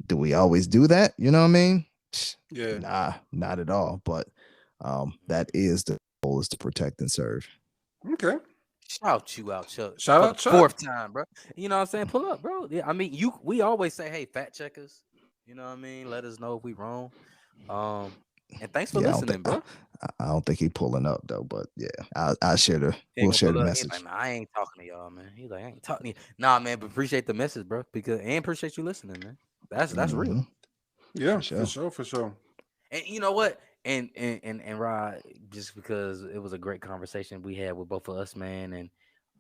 do we always do that? You know what I mean? Yeah. Nah, not at all. But that is the goal, is to protect and serve. Okay. Shout you out, Chuck, Shout for the out Chuck. fourth time, bro. You know what I'm saying? Pull up, bro. Yeah, I mean, we always say, hey, fact checkers. You know what I mean? Let us know if we wrong. And thanks for Yeah, listening, bro. I don't think he pulling up though. But yeah, I'll share the He ain't we'll gonna share the pull up. He's like, message. nah, I ain't talking to y'all, man. He's like, I ain't talking to you. Nah, man, but appreciate the message, bro. And appreciate you listening, man. That's real. Hmm. Yeah, For for sure. sure, for sure. And you know what? And Rod, just because it was a great conversation we had with both of us, man. And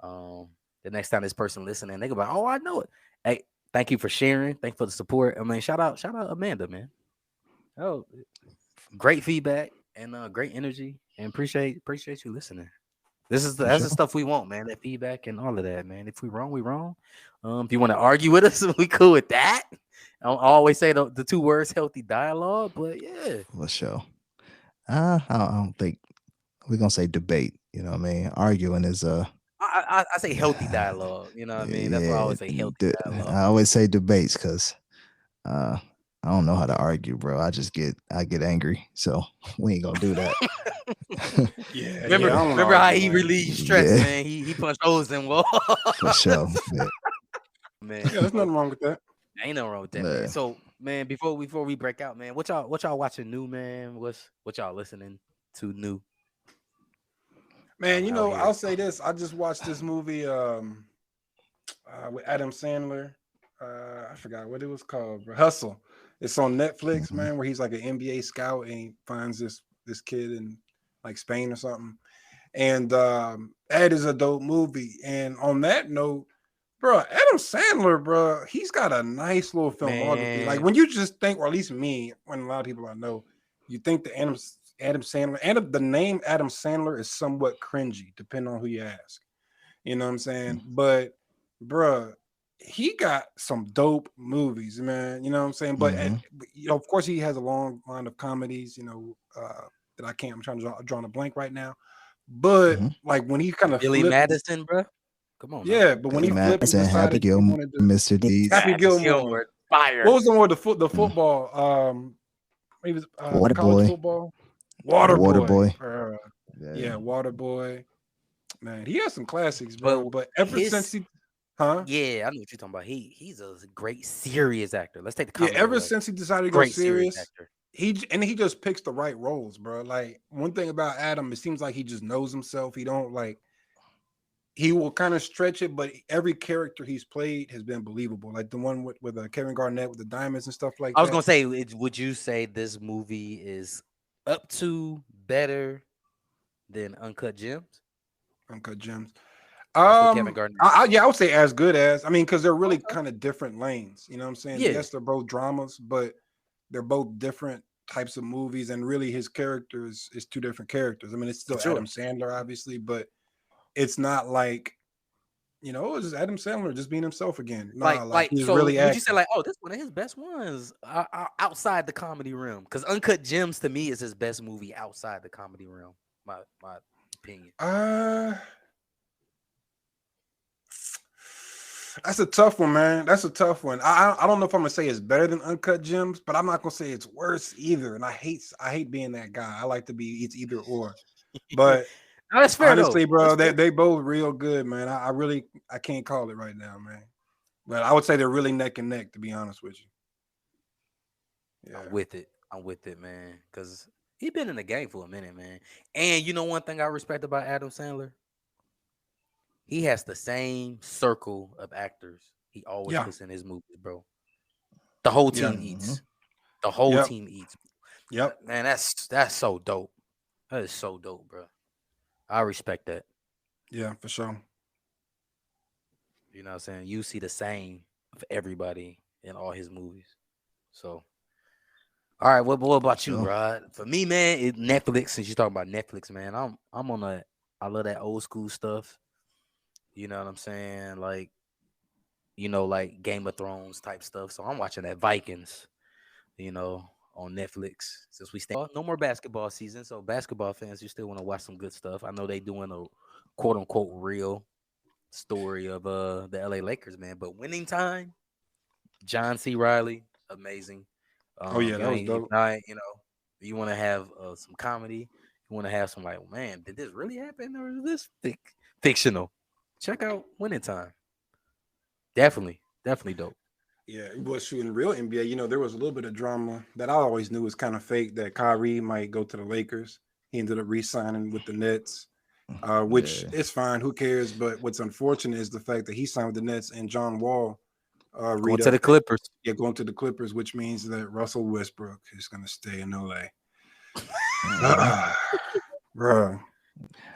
the next time this person listening, they go like, oh, I know it. Hey, thank you for sharing. Thank you for the support. I mean, shout out Amanda, man. Oh, great feedback and great energy. And appreciate you listening. For That's the sure. stuff we want, man. That feedback and all of that, man. If we wrong, we wrong. If you want to argue with us, we cool with that. I always say the two words healthy dialogue, but yeah. For sure. I don't think we're gonna say debate. You know what I mean? Arguing is I say healthy dialogue. You know what I mean? That's why I yeah. always say healthy dialogue. I always say debates because uh, I I don't know how to argue, bro. I get angry. So we ain't gonna do that. Yeah, Remember, yeah. I don't remember how argue, he man. relieved stress, Yeah, man. He punched holes in wall. for sure. Yeah. Man, Yeah, there's nothing wrong with that. ain't nothing wrong with that, man. Yeah. So, man, before we break out, man, what y'all watching new, man? What y'all listening to new Man, out I'll here? say this. I just watched this movie with Adam Sandler. I forgot what it was called. Bro. Hustle. It's on Netflix, Mhm. man, where he's like an NBA scout and he finds this kid in like Spain or something. And that is a dope movie. And on that note, bro, Adam Sandler, bro, he's got a nice little filmography. Like Man, when you just think, or at least me, when a lot of people I know, you think Adam Sandler and the name Adam Sandler is somewhat cringy, depending on who you ask. You know what I'm saying? But bruh, he got some dope movies, man. You know what I'm saying? But Mhm. of course, he has a long line of comedies. That I can't. I'm trying to draw on a blank right now. But Mhm. like when he kind of Billy flipped, Madison, bro. Come on now. yeah. But when Billy he flipped and Madison, Happy decided he Gilmore, wanted to Mr. Deeds, Happy Happy Gilmore. Gilmore, fire. What was the one? The mm. football. He was the college Waterboy, football. Water Boy. Waterboy. Yeah, Yeah. Water Boy. Man, he has some classics, bro. But But ever since his he, huh? yeah, I know what you're talking about. He's a great serious actor. Let's take the Yeah, comedy ever away. since he decided to go Great serious serious, actor. he just picks the right roles, bro. Like one thing about Adam, it seems like he just knows himself. He don't like he will kind of stretch it, but every character he's played has been believable. Like the one with Kevin Garnett with the diamonds and stuff like I was that. gonna say, would you say this movie is up to better than Uncut Gems? Uncut Gems. That's with Kevin Garnett. Yeah, I would say as good as. I mean, because they're really Okay. kind of different lanes. You know what I'm saying? Yeah, Yes, they're both dramas, but they're both different types of movies, and really his character is two different characters. I mean, it's for still Adam sure. Sandler, obviously, but it's not like it's just Adam Sandler just being himself again. Nah, like he's So really would you say acting. like, oh, this one of his best ones outside the comedy realm? Because Uncut Gems to me is his best movie outside the comedy realm. My opinion. Uh that's a tough one, man. That's a tough one. I don't know if I'm gonna say it's better than Uncut Gems, but I'm not gonna say it's worse either. And I hate being that guy. I like to be it's either or. But No, that's fair honestly, though. That's bro, fair. they both real good, man. I really I can't call it right now, man. But I would say they're really neck and neck, to be honest with you. Yeah. I'm with it. I'm with it, man. Because he been in the game for a minute, man. And you know one thing I respect about Adam Sandler? He has the same circle of actors he always Yeah. puts in his movies, bro. The whole Yeah. team Mhm. eats. The whole Yep. team eats. Yep. Man, that's so dope. That is so dope, bro. I respect that. Yeah, for sure. You know what I'm saying? You see the same for everybody in all his movies. So, all right, what For about you, sure. Rod? For me, man, Netflix. Since you talking about Netflix, man, I'm on a. I love that old school stuff. You know what I'm saying? Like like Game of Thrones type stuff. So I'm watching that Vikings. On Netflix. Since we stay no more basketball season, so basketball fans, you still want to watch some good stuff. I know they doing a quote unquote real story of the LA Lakers, man. But winning time, John C. Riley, amazing. Oh yeah, that was If dope. not, you want to have some comedy, you want to have some like, man, did this really happen or is this fictional? Check out Winning Time. Definitely dope. Yeah, but shooting real NBA, there was a little bit of drama that I always knew was kind of fake that Kyrie might go to the Lakers. He ended up re-signing with the Nets, which Yeah. is fine. Who cares? But what's unfortunate is the fact that he signed with the Nets and John Wall Going read to up the that Clippers. going to the Clippers, which means that Russell Westbrook is going to stay in LA. Mhm. Bro, I want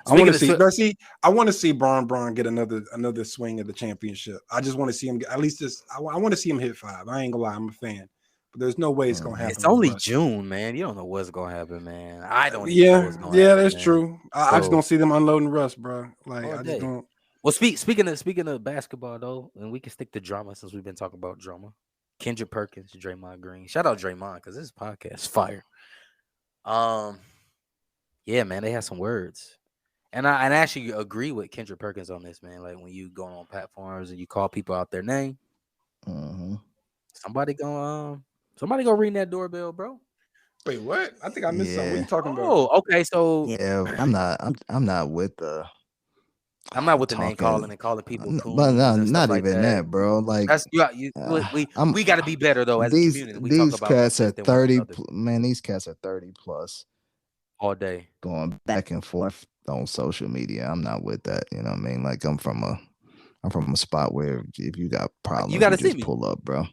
Speaking to of see. Let's see. I want to see Braun get another swing at the championship. I just want to see him get at least this. I want to see him hit 5. I ain't gonna lie, I'm a fan, but there's no way it's gonna Mhm. it's happen with only Russ. June, man. You don't know what's gonna happen, man. I don't even know Yeah, what's gonna yeah, happen, that's man. true. I just So don't see them unloading Russ, bro. Like all I just day. don't. Well, speaking of basketball though, and we can stick to drama since we've been talking about drama. Kendrick Perkins, Draymond Green. Shout out Draymond because this podcast fire. Um, yeah, man, they had some words, and I actually agree with Kendrick Perkins on this, man. Like when you go on platforms and you call people out their name, Mhm. somebody gonna Somebody go ring that doorbell, bro. Wait, what? I think I missed something. What are Yeah, you talking about? Oh, okay. So yeah. I'm not with the I'm not with the name talking, calling and calling people but no, coons and stuff not like even that. that, bro. Like, That's you. I'm We got to be better though as a community. We talk these about cats are uplifting one 30. another Man, these cats are 30 plus, all day. going back and forth on social media. I'm not with that. You know what I mean? Like, I'm from a spot where if you got You problems, got you to see just me, pull up, bro.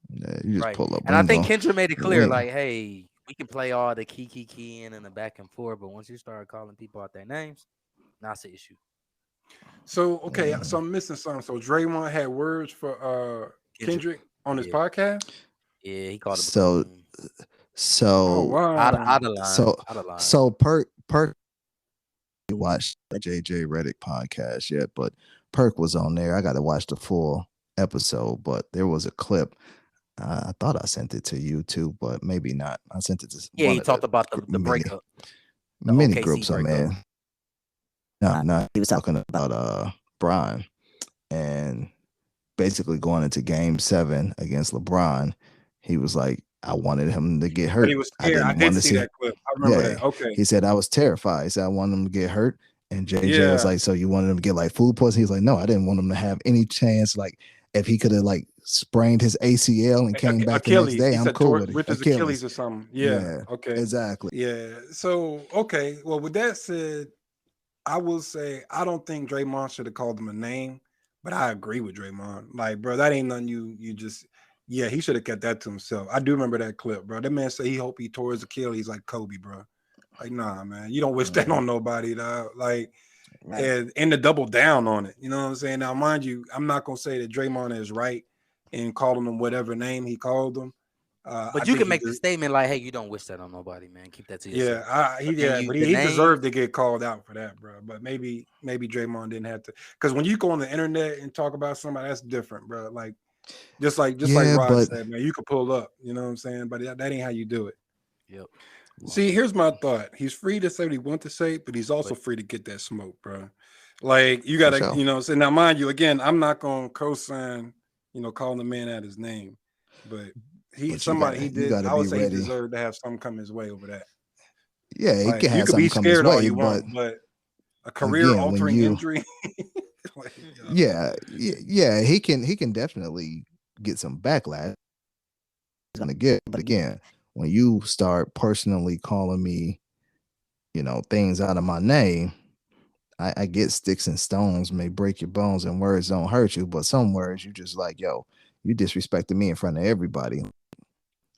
Yeah, you just right? pull up. And We I ain't think gonna Kendra made it clear, we like, hey, we can play all the keying and the back and forth, but once you start calling people out their names, that's the issue. So okay, mm. so I'm missing something. So Draymond had words for Kendrick, Kendrick on his yeah, podcast. yeah, he called him a So coon, Oh so wow. out of line. so Perk watched the JJ Reddick podcast yet, but Perk was on there. I got to watch the full episode, but there was a clip. I thought I sent it to you too, but maybe not. I sent it to Yeah, one he of the talked about the many breakup, the many OKC groups I'm breakup. in. No, he was talking about Brian and basically going into Game 7 against LeBron. He was like, I wanted him to get But he hurt. was I scared. I didn't did want to see see. that clip. I remember Yeah, that. Okay. he said I was terrified. He said I wanted him to get hurt. And JJ was Yeah. like, so you wanted him to get like food poisoning? He's like, no, I didn't want him to have any chance. Like, if he could have like sprained his ACL and came back the next Achilles. day, He I'm said cool with it. ripped his Achilles Achilles. or something. Yeah. Yeah, Okay. exactly. Yeah. So okay. Well, with that said, I will say I don't think Draymond should have called him a name, but I agree with Draymond. Like, bro, that ain't nothing you just. Yeah, he should have kept that to himself. I do remember that clip, bro. That man said he hope he tore his Achilles like Kobe, bro. Like, nah, man, you don't wish that on nobody, dog. Like, and to double down on it. You know what I'm saying? Now, mind you, I'm not gonna say that Draymond is right in calling him whatever name he called him. I But you think can he make the did. statement like, "Hey, you don't wish that on nobody, man. Keep that to yourself." But then But the he name, deserved to get called out for that, bro. But maybe Draymond didn't have to, because when you go on the internet and talk about somebody, that's different, bro. Like just like Yeah, Rod but said, man, you could pull up. You know what I'm saying? But that ain't how you do it. yep. See, here's my thought. He's free to say what he wants to say, but he's also But free to get that smoke, bro. Like you for gotta, sure. so now mind you, again, I'm not gonna co-sign, calling the man out his name. But But somebody he you did, gotta I would be say he ready. deserved to have something come his way over that. Yeah, he Like can you have could be something come his scared all way, you but want, but a career again, when altering you injury. Like, yeah, he can definitely get some backlash. He's gonna get, but again, when you start personally calling me, things out of my name, I get sticks and stones may break your bones and words don't hurt you, but some words you just like, yo, you disrespected me in front of everybody.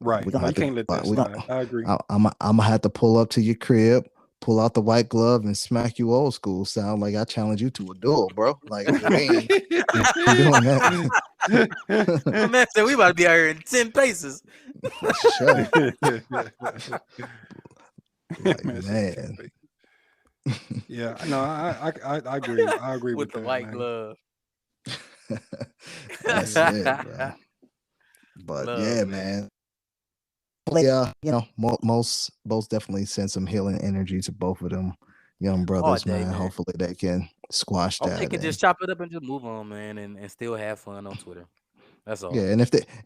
right. We gonna No, you have to, can't let that we slide. I agree. I'm gonna have to pull up to your crib, pull out the white glove, and smack you old school. Sound like I challenge you to a duel, bro. Like we ain't doing that my man said we about to be out here in 10 paces. for sure. Like Man said man, 10 Yeah, no, I agree. I agree With with the that, white man. glove. that's it, bro. But Love, yeah, man. man. Most definitely send some healing energy to both of them young All brothers, day, man. man. Hopefully they can squash Hope they that. can And just chop it up and just move on, man, and still have fun on Twitter. That's yeah, all.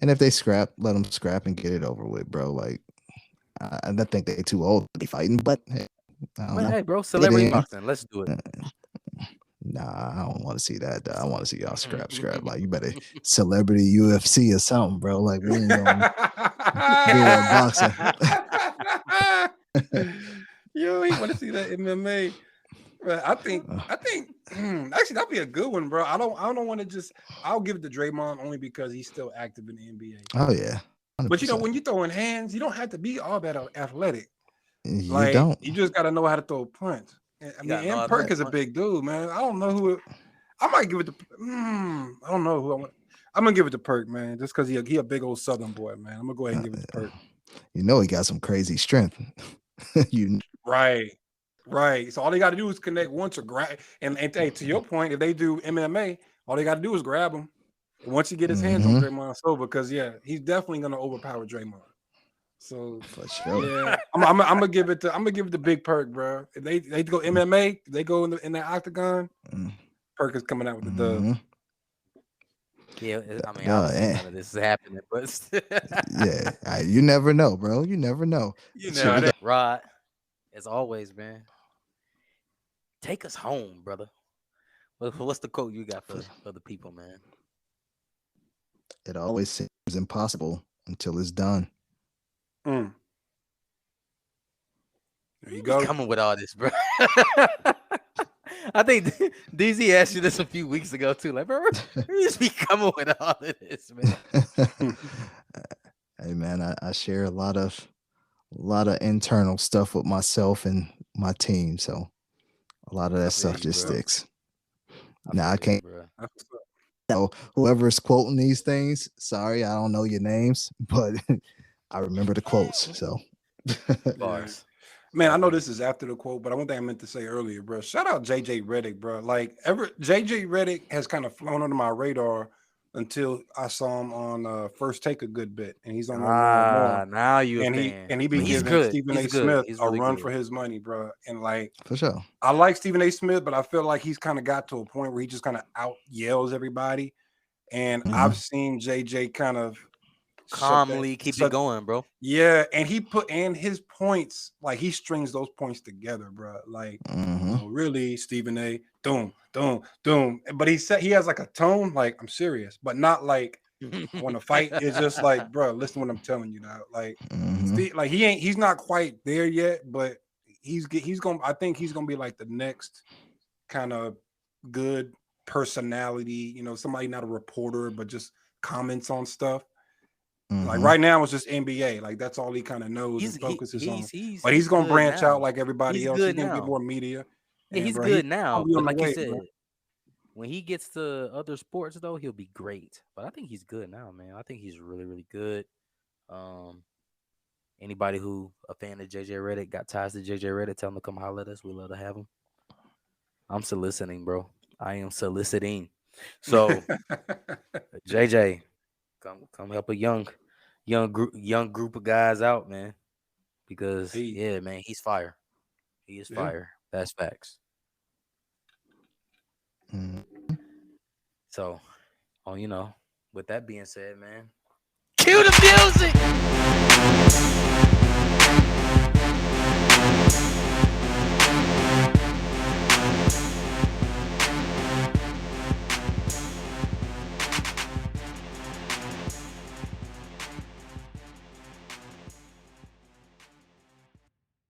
and if they scrap, let them scrap and get it over with, bro. Like I don't think they too old to be fighting, but hey, I don't But know. hey, bro, Get celebrity in. boxing. Let's do it. Nah, I don't want to see that. I want to see y'all scrap. Like you better celebrity UFC or something, bro. Like we ain't gonna do boxing. Yo, he want to see that MMA. But I think actually that'd be a good one, bro. I don't want to just. I'll give it to Draymond only because he's still active in the NBA. Oh yeah, But 100%. when you throw in hands, you don't have to be all that athletic. You Like don't. you just got to know how to throw a punch. I You mean, gotta know and how to Perk throw is a punch. big dude, man. I don't know who. I might give it to. I don't know who I want. I'm gonna give it to Perk, man, just because he a big old Southern boy, man. I'm gonna go ahead and give it to Perk. You know he got some crazy strength. you Right, right. So all they got to do is connect once or grab. And hey, to your point, if they do MMA, all they got to do is grab him. Once he get his hands on mm-hmm, Draymond, so because he's definitely gonna overpower Draymond. So for sure. yeah, I'm gonna give it to Big Perk, bro. If they go MMA, they go in the octagon. Mm-hmm. Perk is coming out with the dub. Mm-hmm. Yeah, I mean, Yeah, obviously none of this is happening, but yeah. You never know, bro. You never know. you Shit, Nah, we never that, got know. Rod, as always, man, take us home, brother. What's the quote you got for the people, man? it always seems impossible until it's done. mm, there you You be go. coming with all this, bro. I think DZ asked you this a few weeks ago too. Like, bro, you just be coming with all of this, man. Hey man, I share a lot of internal stuff with myself and my team, so a lot of I that feel stuff you, just bro. sticks. I Now I feel you, can't bro. That's what's up. know whoever's quoting these things. Sorry, I don't know your names, but I remember the quotes. So Yeah. Bars. Man, I know Definitely. this is after the quote, but I one thing I meant to say earlier, bro. Shout out JJ Redick, bro. Like ever JJ Redick has kind of flown under my radar until I saw him on First Take a good bit, and he's on there more and more. Now you a And he fan. and he be But he's Mhm, giving good. Stephen He's A. good. Smith He's a really run good. for his money, bro. And like for sure. I like Stephen A. Smith, but I feel like he's kind of got to a point where he just kind of out yells everybody. And I've Hmm. seen JJ kind of shut that Calmly keep it shut going, bro. yeah, and he put and his points, like he strings those points together, bro. Like, Hmm. no, really, Stephen A. Doom, doom, doom. But he said he has like a tone, like I'm serious, but not like I want to fight. It's just like, bro, listen to what I'm telling you now. Like, Hmm. Steve, like he's not quite there yet, but he's gonna. I think he's gonna be like the next kind of good personality. You know, somebody not a reporter, but just comments on stuff. Like Hmm. right now, it's just NBA. Like that's all he kind of knows he's and he, focuses on. he's he's But he's he's gonna good branch out now. like everybody He's else. He's good gonna get now. more media, Yeah, and he's bro, he's good now. gonna be on But the like you way, bro. said, when he gets to other sports though, he'll be great. But I think he's good now, man. I think he's really, really good. Um, anybody who a fan of JJ Reddick got ties to JJ Reddick, tell him to come holler at us. We love to have him. I'm soliciting, bro. I am soliciting. So JJ, come help a young group of guys out, man. Because he, yeah, man, he's fire. He is yeah. fire. That's facts. Hmm. So, with that being said, man, cue the music.